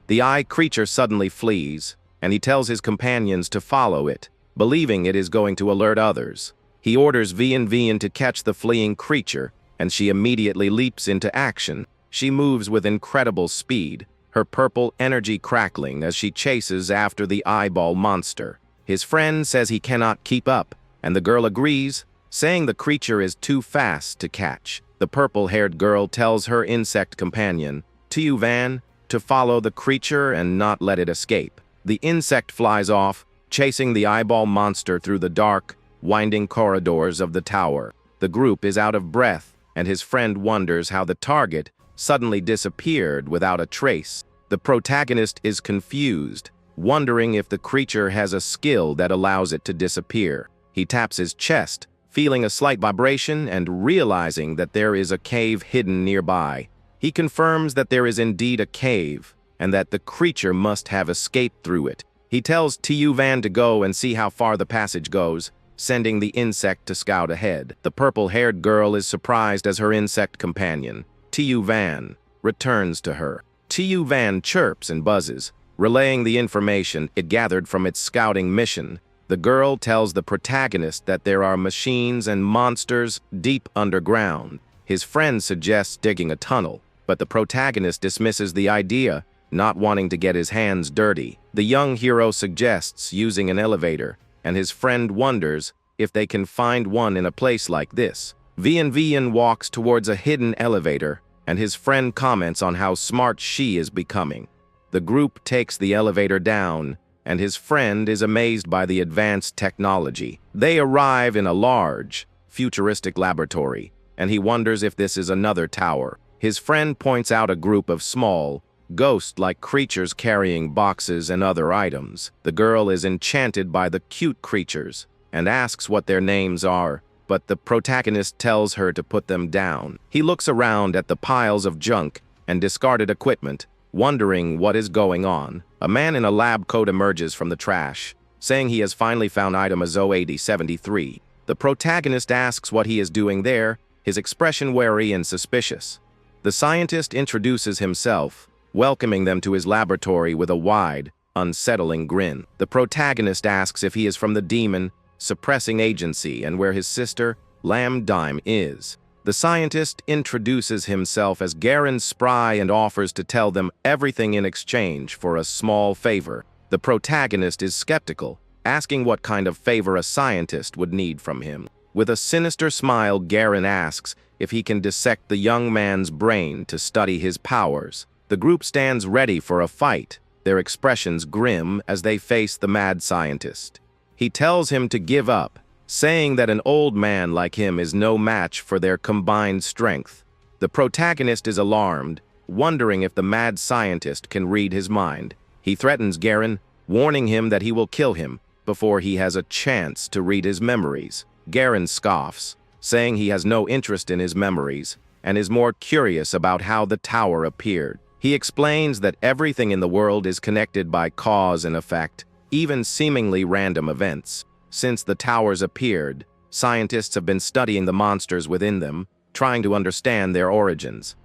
The eye creature suddenly flees, and he tells his companions to follow it, believing it is going to alert others. He orders Vian to catch the fleeing creature, and she immediately leaps into action. She moves with incredible speed, her purple energy crackling as she chases after the eyeball monster. His friend says he cannot keep up, and the girl agrees, saying the creature is too fast to catch. The purple-haired girl tells her insect companion, Van, to follow the creature and not let it escape. The insect flies off, chasing the eyeball monster through the dark, winding corridors of the tower. The group is out of breath, and his friend wonders how the target suddenly disappeared without a trace. The protagonist is confused, wondering if the creature has a skill that allows it to disappear. He taps his chest, feeling a slight vibration and realizing that there is a cave hidden nearby. He confirms that there is indeed a cave, and that the creature must have escaped through it. He tells Van to go and see how far the passage goes, sending the insect to scout ahead. The purple-haired girl is surprised as her insect companion, Tu Van, returns to her. Tu Van chirps and buzzes, relaying the information it gathered from its scouting mission. The girl tells the protagonist that there are machines and monsters deep underground. His friend suggests digging a tunnel, but the protagonist dismisses the idea, not wanting to get his hands dirty. The young hero suggests using an elevator, and his friend wonders if they can find one in a place like this. Vian walks towards a hidden elevator, and his friend comments on how smart she is becoming. The group takes the elevator down, and his friend is amazed by the advanced technology. They arrive in a large, futuristic laboratory, and he wonders if this is another tower. His friend points out a group of small, ghost-like creatures carrying boxes and other items. The girl is enchanted by the cute creatures and asks what their names are, but the protagonist tells her to put them down. He looks around at the piles of junk and discarded equipment, wondering what is going on. A man in a lab coat emerges from the trash, saying he has finally found item AZO-8073. The protagonist asks what he is doing there, his expression wary and suspicious. The scientist introduces himself, welcoming them to his laboratory with a wide, unsettling grin. The protagonist asks if he is from the demon suppressing agency and where his sister, Lam Dime, is. The scientist introduces himself as Garen Spry and offers to tell them everything in exchange for a small favor. The protagonist is skeptical, asking what kind of favor a scientist would need from him. With a sinister smile, Garen asks if he can dissect the young man's brain to study his powers. The group stands ready for a fight, their expressions grim as they face the mad scientist. He tells him to give up, saying that an old man like him is no match for their combined strength. The protagonist is alarmed, wondering if the mad scientist can read his mind. He threatens Garen, warning him that he will kill him before he has a chance to read his memories. Garen scoffs, saying he has no interest in his memories and is more curious about how the tower appeared. He explains that everything in the world is connected by cause and effect, even seemingly random events. Since the towers appeared, scientists have been studying the monsters within them, trying to understand their origins.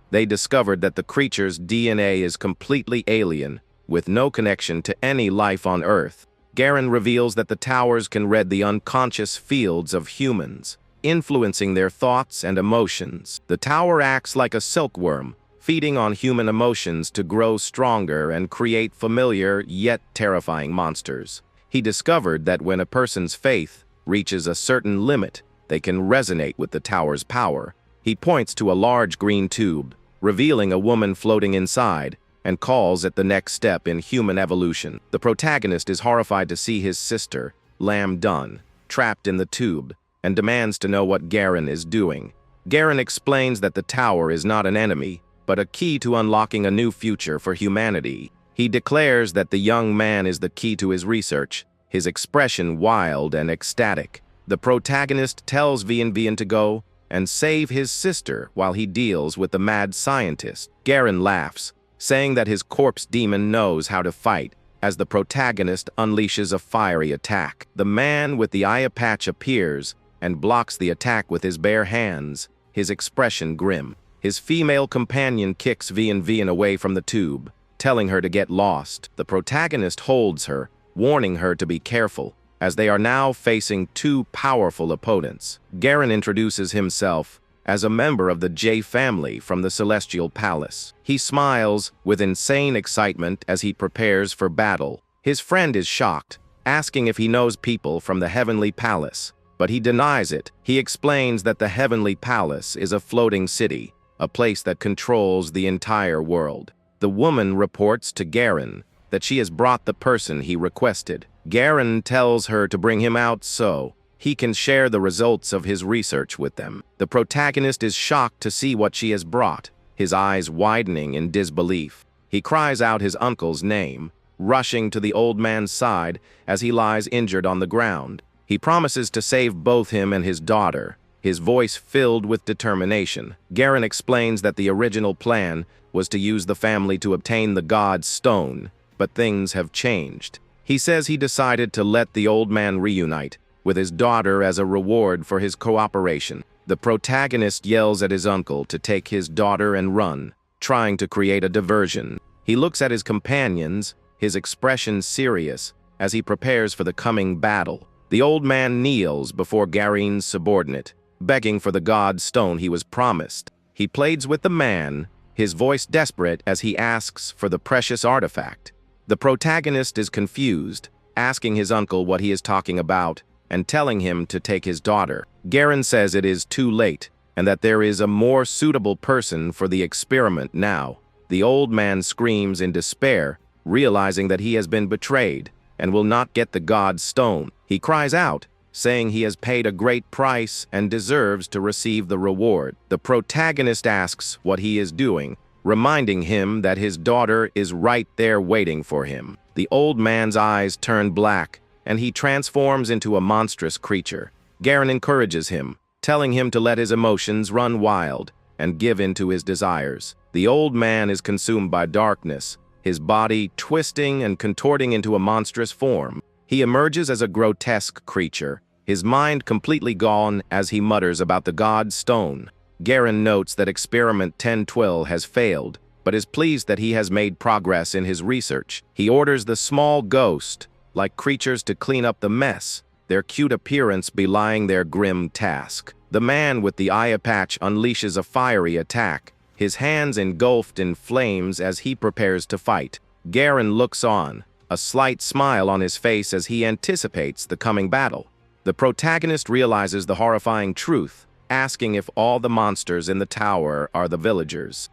They discovered that the creature's DNA is completely alien, with no connection to any life on Earth. Garen reveals that the towers can read the unconscious fields of humans, influencing their thoughts and emotions. The tower acts like a silkworm, feeding on human emotions to grow stronger and create familiar yet terrifying monsters. He discovered that when a person's faith reaches a certain limit, they can resonate with the tower's power. He points to a large green tube, revealing a woman floating inside, and calls it the next step in human evolution. The protagonist is horrified to see his sister, Lam Dime, trapped in the tube, and demands to know what Garen is doing. Garen explains that the tower is not an enemy, but a key to unlocking a new future for humanity. He declares that the young man is the key to his research, his expression wild and ecstatic. The protagonist tells Vian to go and save his sister while he deals with the mad scientist. Garen laughs, saying that his corpse demon knows how to fight, as the protagonist unleashes a fiery attack. The man with the eye patch appears and blocks the attack with his bare hands, his expression grim. His female companion kicks Vian away from the tube, telling her to get lost. The protagonist holds her, warning her to be careful, as they are now facing two powerful opponents. Garen introduces himself as a member of the J family from the Celestial Palace. He smiles with insane excitement as he prepares for battle. His friend is shocked, asking if he knows people from the Heavenly Palace, but he denies it. He explains that the Heavenly Palace is a floating city, a place that controls the entire world. The woman reports to Garen that she has brought the person he requested. Garen tells her to bring him out so he can share the results of his research with them. The protagonist is shocked to see what she has brought, his eyes widening in disbelief. He cries out his uncle's name, rushing to the old man's side as he lies injured on the ground. He promises to save both him and his daughter, his voice filled with determination. Garen explains that the original plan was to use the family to obtain the God's Stone, but things have changed. He says he decided to let the old man reunite, with his daughter as a reward for his cooperation. The protagonist yells at his uncle to take his daughter and run, trying to create a diversion. He looks at his companions, his expression serious, as he prepares for the coming battle. The old man kneels before Garen's subordinate, begging for the god stone he was promised. He pleads with the man, his voice desperate as he asks for the precious artifact. The protagonist is confused, asking his uncle what he is talking about and telling him to take his daughter. Garen says it is too late and that there is a more suitable person for the experiment now. The old man screams in despair, realizing that he has been betrayed and will not get the god's stone. He cries out, saying he has paid a great price and deserves to receive the reward. The protagonist asks what he is doing, reminding him that his daughter is right there waiting for him. The old man's eyes turn black, and he transforms into a monstrous creature. Garen encourages him, telling him to let his emotions run wild and give in to his desires. The old man is consumed by darkness, his body twisting and contorting into a monstrous form. He emerges as a grotesque creature, his mind completely gone as he mutters about the god's stone. Garen notes that experiment 1012 has failed, but is pleased that he has made progress in his research. He orders the small ghost-like creatures to clean up the mess, their cute appearance belying their grim task. The man with the eye patch unleashes a fiery attack, his hands engulfed in flames as he prepares to fight. Garen looks on, a slight smile on his face as he anticipates the coming battle. The protagonist realizes the horrifying truth, asking if all the monsters in the tower are the villagers.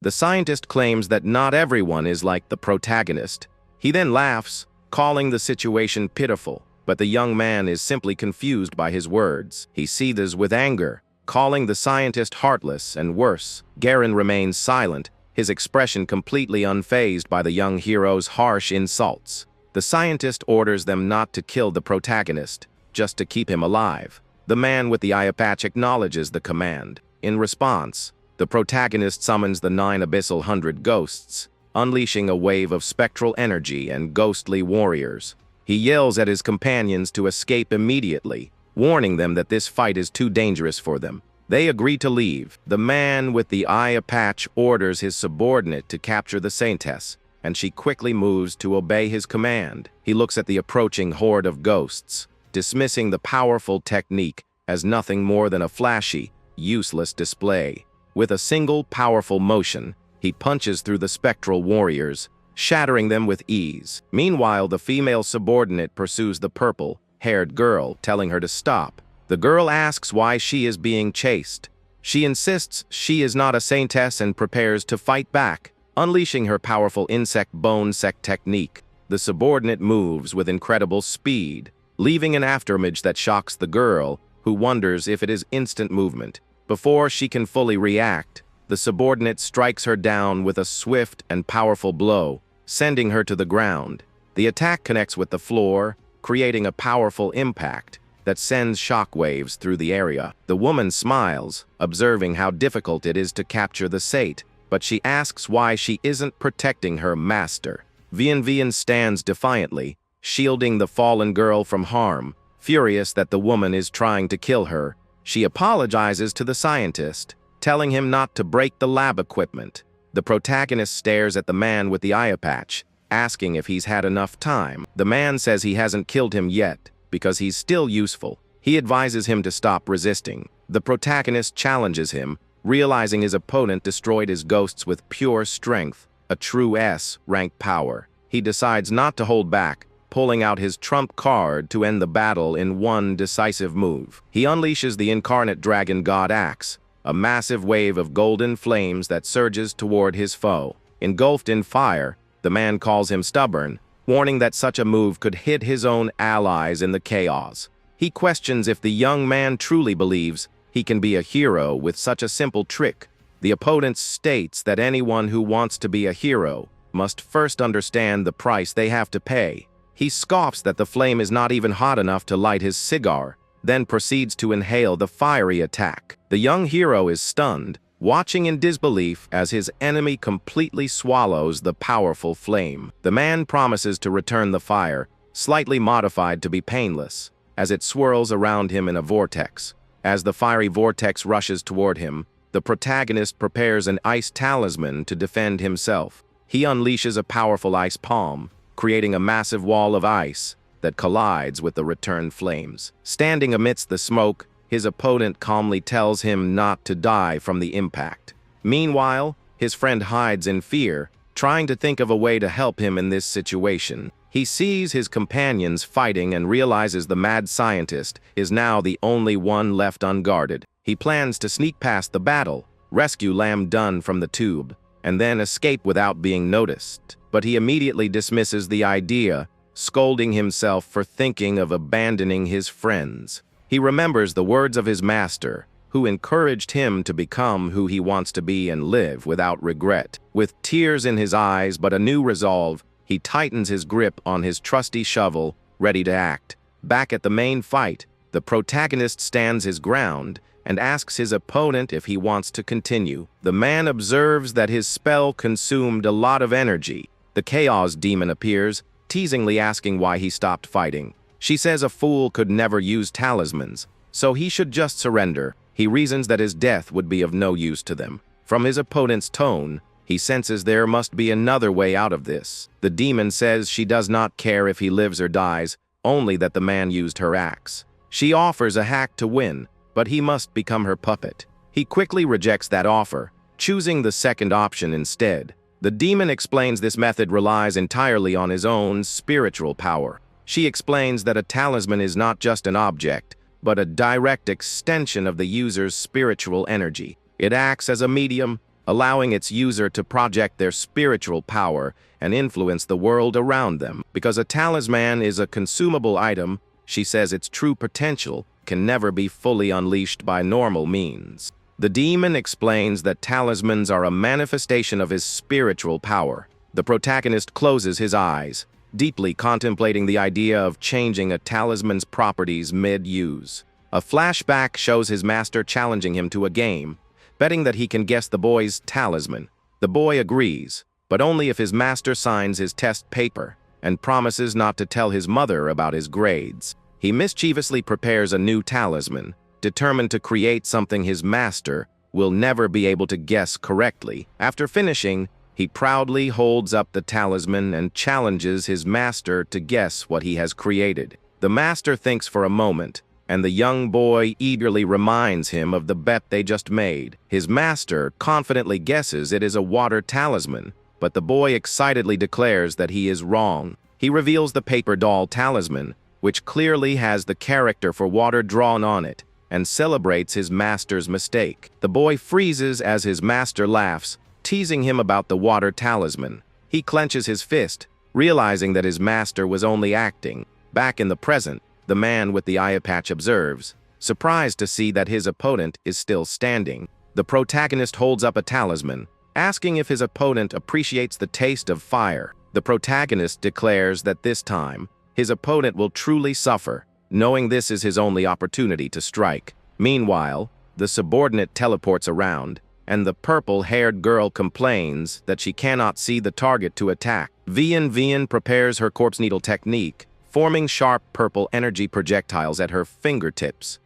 The scientist claims that not everyone is like the protagonist. He then laughs, calling the situation pitiful, but the young man is simply confused by his words. He seethes with anger, calling the scientist heartless and worse. Garen remains silent, his expression completely unfazed by the young hero's harsh insults. The scientist orders them not to kill the protagonist, just to keep him alive. The man with the eye patch acknowledges the command. In response, the protagonist summons the 9 abyssal hundred ghosts, unleashing a wave of spectral energy and ghostly warriors. He yells at his companions to escape immediately, warning them that this fight is too dangerous for them. They agree to leave. The man with the eye patch orders his subordinate to capture the saintess, and she quickly moves to obey his command. He looks at the approaching horde of ghosts, dismissing the powerful technique as nothing more than a flashy, useless display. With a single powerful motion, he punches through the spectral warriors, shattering them with ease. Meanwhile, the female subordinate pursues the purple-haired girl, telling her to stop. The girl asks why she is being chased. She insists she is not a saintess and prepares to fight back, unleashing her powerful insect bone sect technique. The subordinate moves with incredible speed, leaving an afterimage that shocks the girl, who wonders if it is instant movement. Before she can fully react, the subordinate strikes her down with a swift and powerful blow, sending her to the ground. The attack connects with the floor, creating a powerful impact that sends shockwaves through the area. The woman smiles, observing how difficult it is to capture the sate, but she asks why she isn't protecting her master. Vian stands defiantly, shielding the fallen girl from harm. Furious that the woman is trying to kill her, she apologizes to the scientist, telling him not to break the lab equipment. The protagonist stares at the man with the eye patch, asking if he's had enough time. The man says he hasn't killed him yet, because he's still useful. He advises him to stop resisting. The protagonist challenges him, realizing his opponent destroyed his ghosts with pure strength, a true S-rank power. He decides not to hold back, pulling out his trump card to end the battle in one decisive move. He unleashes the incarnate dragon god axe, a massive wave of golden flames that surges toward his foe. Engulfed in fire, the man calls him stubborn, warning that such a move could hit his own allies in the chaos. He questions if the young man truly believes he can be a hero with such a simple trick. The opponent states that anyone who wants to be a hero must first understand the price they have to pay. He scoffs that the flame is not even hot enough to light his cigar, then proceeds to inhale the fiery attack. The young hero is stunned, watching in disbelief as his enemy completely swallows the powerful flame. The man promises to return the fire, slightly modified to be painless, as it swirls around him in a vortex. As the fiery vortex rushes toward him, the protagonist prepares an ice talisman to defend himself. He unleashes a powerful ice palm, creating a massive wall of ice that collides with the returned flames. Standing amidst the smoke, his opponent calmly tells him not to die from the impact. Meanwhile, his friend hides in fear, trying to think of a way to help him in this situation. He sees his companions fighting and realizes the mad scientist is now the only one left unguarded. He plans to sneak past the battle, rescue Lam Dun from the tube, and then escape without being noticed. But he immediately dismisses the idea, scolding himself for thinking of abandoning his friends. He remembers the words of his master, who encouraged him to become who he wants to be and live without regret. With tears in his eyes but a new resolve, he tightens his grip on his trusty shovel, ready to act. Back at the main fight, the protagonist stands his ground and asks his opponent if he wants to continue. The man observes that his spell consumed a lot of energy. The Chaos Demon appears, teasingly asking why he stopped fighting. She says a fool could never use talismans, so he should just surrender. He reasons that his death would be of no use to them. From his opponent's tone, he senses there must be another way out of this. The demon says she does not care if he lives or dies, only that the man used her axe. She offers a hack to win, but he must become her puppet. He quickly rejects that offer, choosing the second option instead. The demon explains this method relies entirely on his own spiritual power. She explains that a talisman is not just an object, but a direct extension of the user's spiritual energy. It acts as a medium, allowing its user to project their spiritual power and influence the world around them. Because a talisman is a consumable item, she says its true potential can never be fully unleashed by normal means. The demon explains that talismans are a manifestation of his spiritual power. The protagonist closes his eyes, deeply contemplating the idea of changing a talisman's properties mid-use. A flashback shows his master challenging him to a game, betting that he can guess the boy's talisman. The boy agrees, but only if his master signs his test paper and promises not to tell his mother about his grades. He mischievously prepares a new talisman, determined to create something his master will never be able to guess correctly. After finishing, he proudly holds up the talisman and challenges his master to guess what he has created. The master thinks for a moment, and the young boy eagerly reminds him of the bet they just made. His master confidently guesses it is a water talisman, but the boy excitedly declares that he is wrong. He reveals the paper doll talisman, which clearly has the character for water drawn on it, and celebrates his master's mistake. The boy freezes as his master laughs, teasing him about the water talisman. He clenches his fist, realizing that his master was only acting. Back in the present, the man with the eye patch observes, surprised to see that his opponent is still standing. The protagonist holds up a talisman, asking if his opponent appreciates the taste of fire. The protagonist declares that this time, his opponent will truly suffer, knowing this is his only opportunity to strike. Meanwhile, the subordinate teleports around, and the purple-haired girl complains that she cannot see the target to attack. Vian prepares her corpse needle technique, forming sharp purple energy projectiles at her fingertips.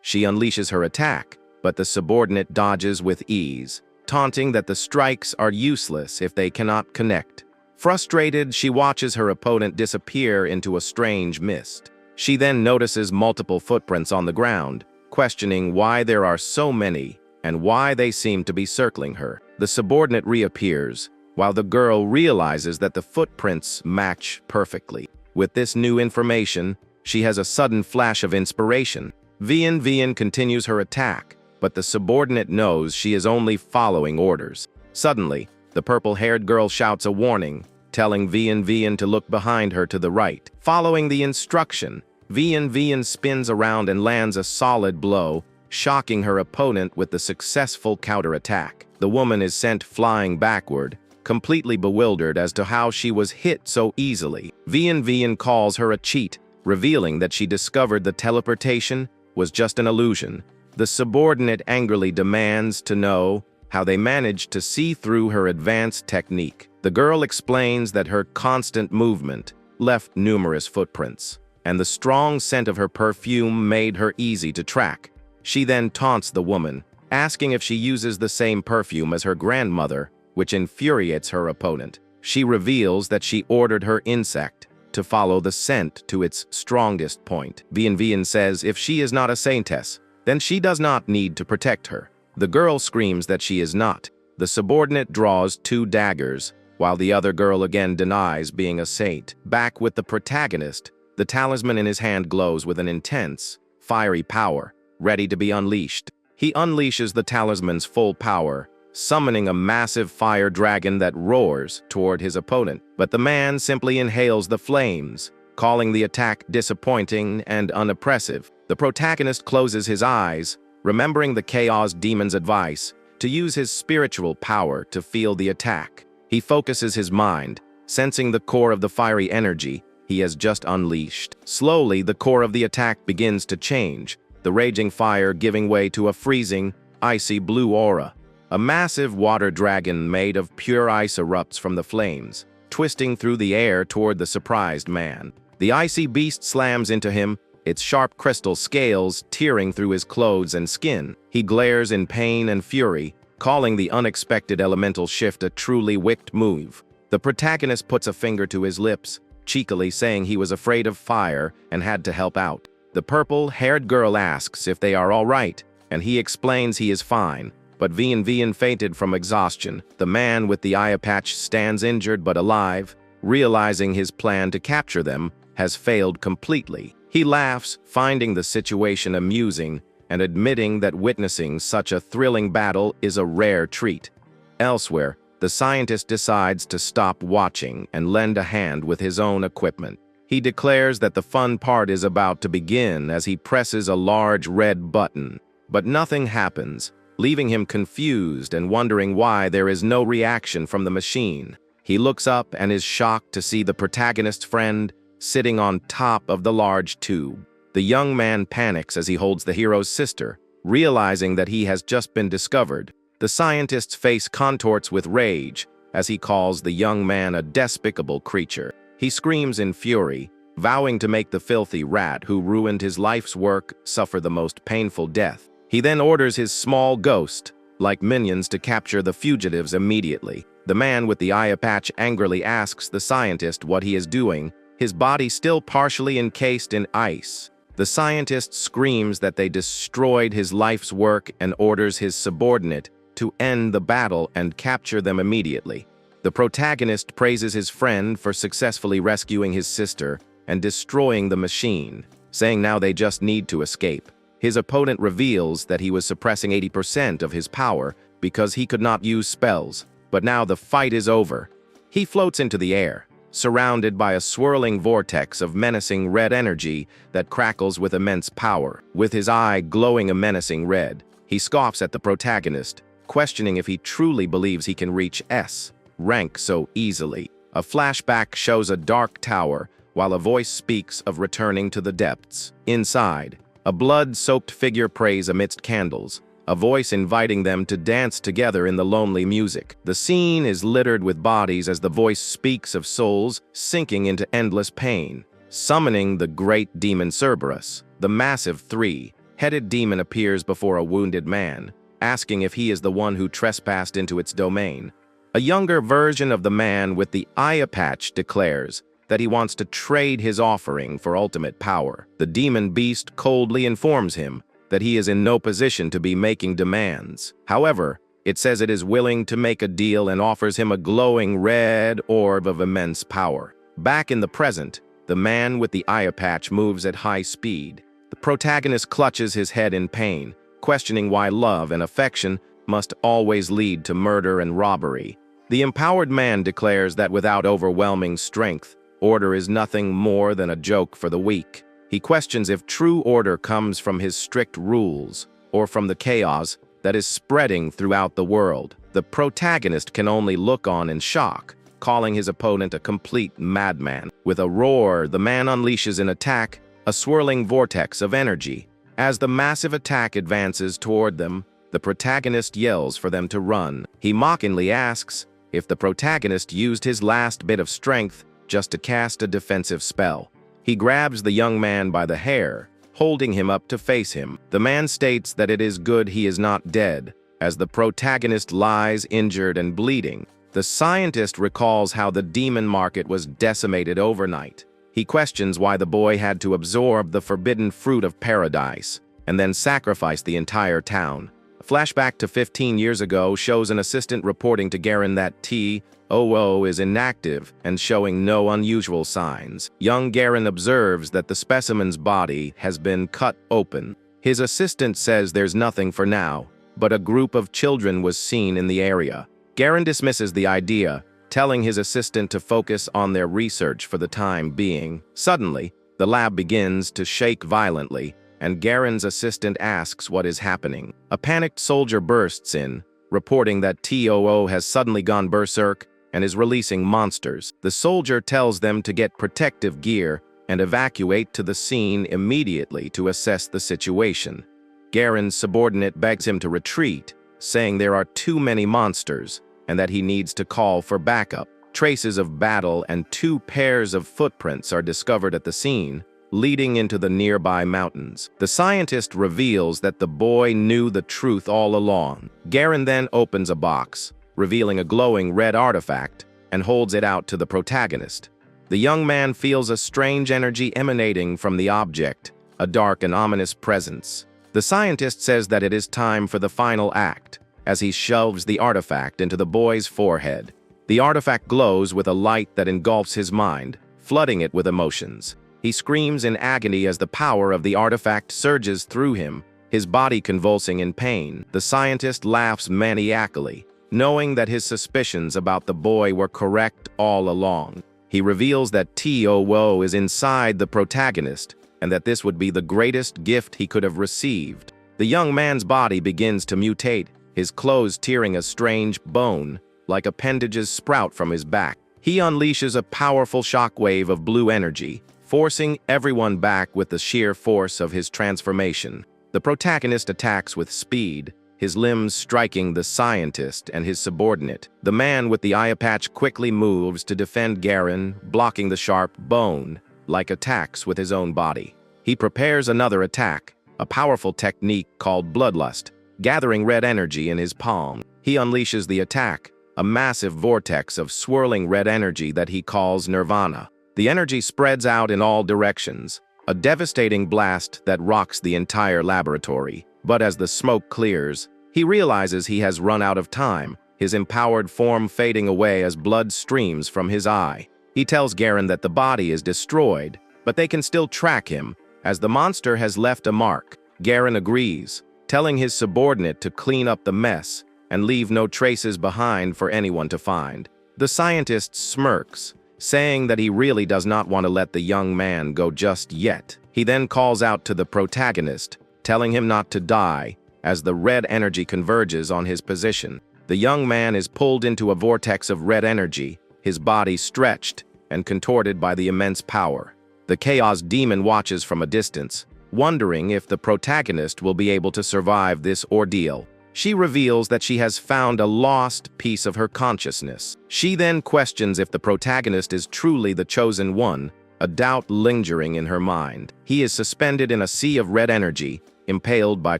She unleashes her attack, but the subordinate dodges with ease, taunting that the strikes are useless if they cannot connect. Frustrated, she watches her opponent disappear into a strange mist. She then notices multiple footprints on the ground, questioning why there are so many and why they seem to be circling her. The subordinate reappears, while the girl realizes that the footprints match perfectly. With this new information, she has a sudden flash of inspiration. Vian continues her attack, but the subordinate knows she is only following orders. Suddenly, the purple-haired girl shouts a warning, telling Vian to look behind her to the right. Following the instruction, Vian spins around and lands a solid blow, shocking her opponent with the successful counterattack. The woman is sent flying backward, completely bewildered as to how she was hit so easily. Vian calls her a cheat, revealing that she discovered the teleportation was just an illusion. The subordinate angrily demands to know how they managed to see through her advanced technique. The girl explains that her constant movement left numerous footprints, and the strong scent of her perfume made her easy to track. She then taunts the woman, asking if she uses the same perfume as her grandmother, which infuriates her opponent. She reveals that she ordered her insect to follow the scent to its strongest point. Vian says if she is not a saintess, then she does not need to protect her. The girl screams that she is not. The subordinate draws 2 daggers, while the other girl again denies being a saint. Back with the protagonist, the talisman in his hand glows with an intense, fiery power, ready to be unleashed. He unleashes the talisman's full power, summoning a massive fire dragon that roars toward his opponent. But the man simply inhales the flames, calling the attack disappointing and unimpressive. The protagonist closes his eyes, remembering the Chaos Demon's advice to use his spiritual power to feel the attack. He focuses his mind, sensing the core of the fiery energy he has just unleashed. Slowly, the core of the attack begins to change, the raging fire giving way to a freezing, icy blue aura. A massive water dragon made of pure ice erupts from the flames, twisting through the air toward the surprised man. The icy beast slams into him, its sharp crystal scales tearing through his clothes and skin. He glares in pain and fury, calling the unexpected elemental shift a truly wicked move. The protagonist puts a finger to his lips, cheekily saying he was afraid of fire and had to help out. The purple-haired girl asks if they are all right, and he explains he is fine, but Vian fainted from exhaustion. The man with the eye patch stands injured but alive, realizing his plan to capture them has failed completely. He laughs, finding the situation amusing and admitting that witnessing such a thrilling battle is a rare treat. Elsewhere, the scientist decides to stop watching and lend a hand with his own equipment. He declares that the fun part is about to begin as he presses a large red button, but nothing happens, leaving him confused and wondering why there is no reaction from the machine. He looks up and is shocked to see the protagonist's friend sitting on top of the large tube. The young man panics as he holds the hero's sister, realizing that he has just been discovered. The scientist's face contorts with rage as he calls the young man a despicable creature. He screams in fury, vowing to make the filthy rat who ruined his life's work suffer the most painful death. He then orders his small ghost, like minions, to capture the fugitives immediately. The man with the eye patch angrily asks the scientist what he is doing, his body still partially encased in ice. The scientist screams that they destroyed his life's work and orders his subordinate to end the battle and capture them immediately. The protagonist praises his friend for successfully rescuing his sister and destroying the machine, saying now they just need to escape. His opponent reveals that he was suppressing 80% of his power because he could not use spells, but now the fight is over. He floats into the air, surrounded by a swirling vortex of menacing red energy that crackles with immense power. With his eye glowing a menacing red, he scoffs at the protagonist, questioning if he truly believes he can reach S rank so easily. A flashback shows a dark tower, while a voice speaks of returning to the depths. Inside, a blood-soaked figure prays amidst candles, a voice inviting them to dance together in the lonely music. The scene is littered with bodies as the voice speaks of souls sinking into endless pain. Summoning the great demon Cerberus, the massive 3-headed demon appears before a wounded man, asking if he is the one who trespassed into its domain. A younger version of the man with the eye patch declares that he wants to trade his offering for ultimate power. The demon beast coldly informs him that he is in no position to be making demands. However, it says it is willing to make a deal and offers him a glowing red orb of immense power. Back in the present, the man with the eye patch moves at high speed. The protagonist clutches his head in pain, questioning why love and affection must always lead to murder and robbery. The empowered man declares that without overwhelming strength, order is nothing more than a joke for the weak. He questions if true order comes from his strict rules or from the chaos that is spreading throughout the world. The protagonist can only look on in shock, calling his opponent a complete madman. With a roar, the man unleashes an attack, a swirling vortex of energy. As the massive attack advances toward them, The protagonist yells for them to run. He mockingly asks if the protagonist used his last bit of strength just to cast a defensive spell. He grabs the young man by the hair, holding him up to face him. The man states that it is good he is not dead, as the protagonist lies injured and bleeding. The scientist recalls how the demon market was decimated overnight. He questions why the boy had to absorb the forbidden fruit of paradise and then sacrifice the entire town. A flashback to 15 years ago shows an assistant reporting to Garen that T.O.O. is inactive and showing no unusual signs. Young Garen observes that the specimen's body has been cut open. His assistant says there's nothing for now, but a group of children was seen in the area. Garen dismisses the idea, telling his assistant to focus on their research for the time being. Suddenly, the lab begins to shake violently, and Garen's assistant asks what is happening. A panicked soldier bursts in, reporting that T.O.O. has suddenly gone berserk and is releasing monsters. The soldier tells them to get protective gear and evacuate to the scene immediately to assess the situation. Garen's subordinate begs him to retreat, saying there are too many monsters and that he needs to call for backup. Traces of battle and 2 pairs of footprints are discovered at the scene, leading into the nearby mountains. The scientist reveals that the boy knew the truth all along. Garen then opens a box, revealing a glowing red artifact, and holds it out to the protagonist. The young man feels a strange energy emanating from the object, a dark and ominous presence. The scientist says that it is time for the final act, as he shoves the artifact into the boy's forehead. The artifact glows with a light that engulfs his mind, flooding it with emotions. He screams in agony as the power of the artifact surges through him, his body convulsing in pain. The scientist laughs maniacally, knowing that his suspicions about the boy were correct all along. He reveals that T.O.O. is inside the protagonist, and that this would be the greatest gift he could have received. The young man's body begins to mutate, his clothes tearing a strange bone, like appendages sprout from his back. He unleashes a powerful shockwave of blue energy, forcing everyone back with the sheer force of his transformation. The protagonist attacks with speed, his limbs striking the scientist and his subordinate. The man with the eye patch quickly moves to defend Garen, blocking the sharp bone-like attacks with his own body. He prepares another attack, a powerful technique called bloodlust, gathering red energy in his palm. He unleashes the attack, a massive vortex of swirling red energy that he calls Nirvana. The energy spreads out in all directions, a devastating blast that rocks the entire laboratory. But as the smoke clears, he realizes he has run out of time, his empowered form fading away as blood streams from his eye. He tells Garen that the body is destroyed, but they can still track him, as the monster has left a mark. Garen agrees, telling his subordinate to clean up the mess and leave no traces behind for anyone to find. The scientist smirks, saying that he really does not want to let the young man go just yet. He then calls out to the protagonist, telling him not to die, as the red energy converges on his position. The young man is pulled into a vortex of red energy, his body stretched and contorted by the immense power. The Chaos Demon watches from a distance, wondering if the protagonist will be able to survive this ordeal. She reveals that she has found a lost piece of her consciousness. She then questions if the protagonist is truly the chosen one, a doubt lingering in her mind. He is suspended in a sea of red energy, impaled by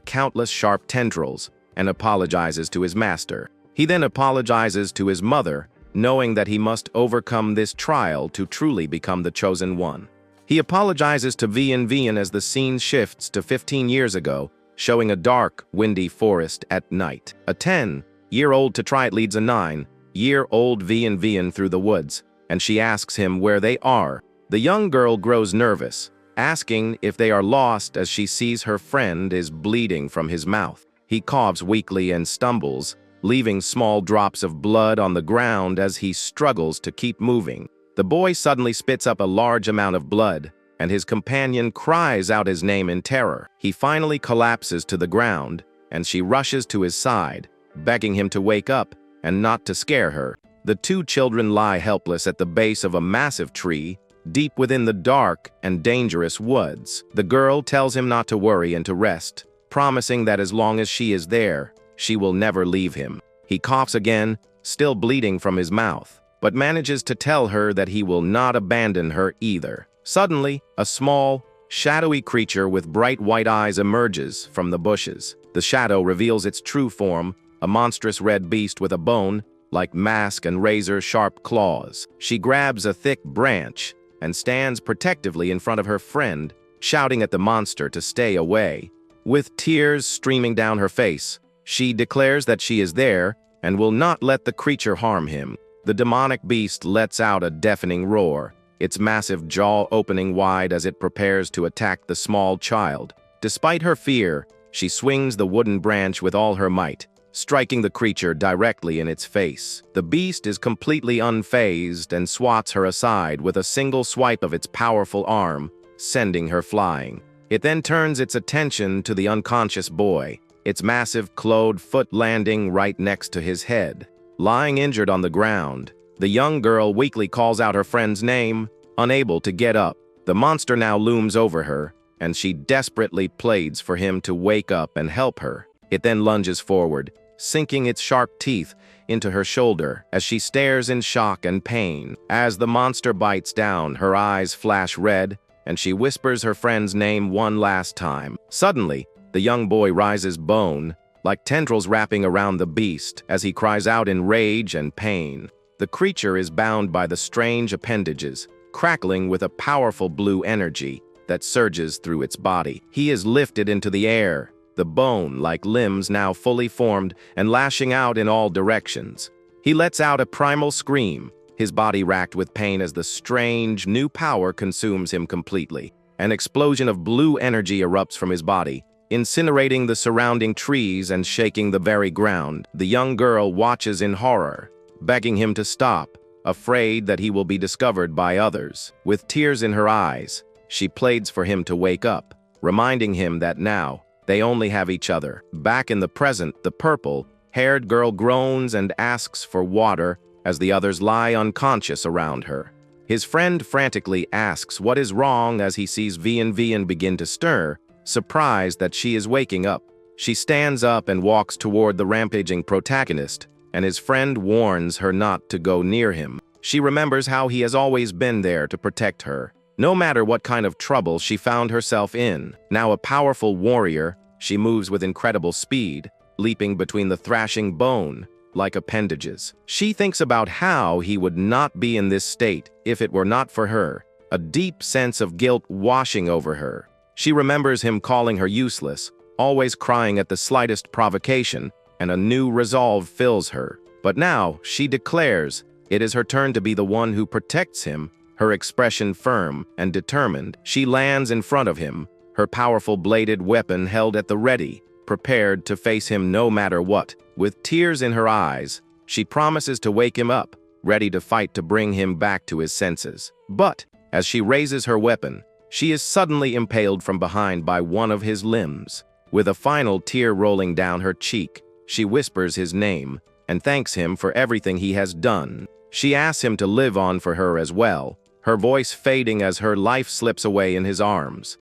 countless sharp tendrils, and apologizes to his master. He then apologizes to his mother, knowing that he must overcome this trial to truly become the chosen one. He apologizes to Vian as the scene shifts to 15 years ago, showing a dark, windy forest at night. A 10-year-old Tetrite leads a 9-year-old Vian through the woods, and she asks him where they are. The young girl grows nervous, asking if they are lost as she sees her friend is bleeding from his mouth. He coughs weakly and stumbles, leaving small drops of blood on the ground as he struggles to keep moving. The boy suddenly spits up a large amount of blood, and his companion cries out his name in terror. He finally collapses to the ground, and she rushes to his side, begging him to wake up and not to scare her. The 2 children lie helpless at the base of a massive tree, deep within the dark and dangerous woods. The girl tells him not to worry and to rest, promising that as long as she is there, she will never leave him. He coughs again, still bleeding from his mouth, but manages to tell her that he will not abandon her either. Suddenly, a small, shadowy creature with bright white eyes emerges from the bushes. The shadow reveals its true form, a monstrous red beast with a bone-like mask and razor-sharp claws. She grabs a thick branch and stands protectively in front of her friend, shouting at the monster to stay away. With tears streaming down her face, she declares that she is there and will not let the creature harm him. The demonic beast lets out a deafening roar, its massive jaw opening wide as it prepares to attack the small child. Despite her fear, she swings the wooden branch with all her might, striking the creature directly in its face. The beast is completely unfazed and swats her aside with a single swipe of its powerful arm, sending her flying. It then turns its attention to the unconscious boy, its massive clawed foot landing right next to his head. Lying injured on the ground, the young girl weakly calls out her friend's name, unable to get up. The monster now looms over her, and she desperately pleads for him to wake up and help her. It then lunges forward, sinking its sharp teeth into her shoulder as she stares in shock and pain. As the monster bites down, her eyes flash red, and she whispers her friend's name one last time. Suddenly, the young boy rises bone, like tendrils wrapping around the beast, as he cries out in rage and pain. The creature is bound by the strange appendages, crackling with a powerful blue energy that surges through its body. He is lifted into the air, the bone-like limbs now fully formed and lashing out in all directions. He lets out a primal scream, his body racked with pain as the strange, new power consumes him completely. An explosion of blue energy erupts from his body, incinerating the surrounding trees and shaking the very ground. The young girl watches in horror, begging him to stop, afraid that he will be discovered by others. With tears in her eyes, she pleads for him to wake up, reminding him that now they only have each other. Back in the present, the purple-haired girl groans and asks for water as the others lie unconscious around her. His friend frantically asks what is wrong as he sees Vian begin to stir, surprised that she is waking up. She stands up and walks toward the rampaging protagonist, and his friend warns her not to go near him. She remembers how he has always been there to protect her, no matter what kind of trouble she found herself in. Now a powerful warrior, she moves with incredible speed, leaping between the thrashing bone-like appendages. She thinks about how he would not be in this state if it were not for her, a deep sense of guilt washing over her. She remembers him calling her useless, always crying at the slightest provocation, and a new resolve fills her. But now, she declares, it is her turn to be the one who protects him, her expression firm and determined. She lands in front of him, her powerful bladed weapon held at the ready, prepared to face him no matter what. With tears in her eyes, she promises to wake him up, ready to fight to bring him back to his senses. But, as she raises her weapon, she is suddenly impaled from behind by one of his limbs. With a final tear rolling down her cheek, she whispers his name and thanks him for everything he has done. She asks him to live on for her as well, her voice fading as her life slips away in his arms.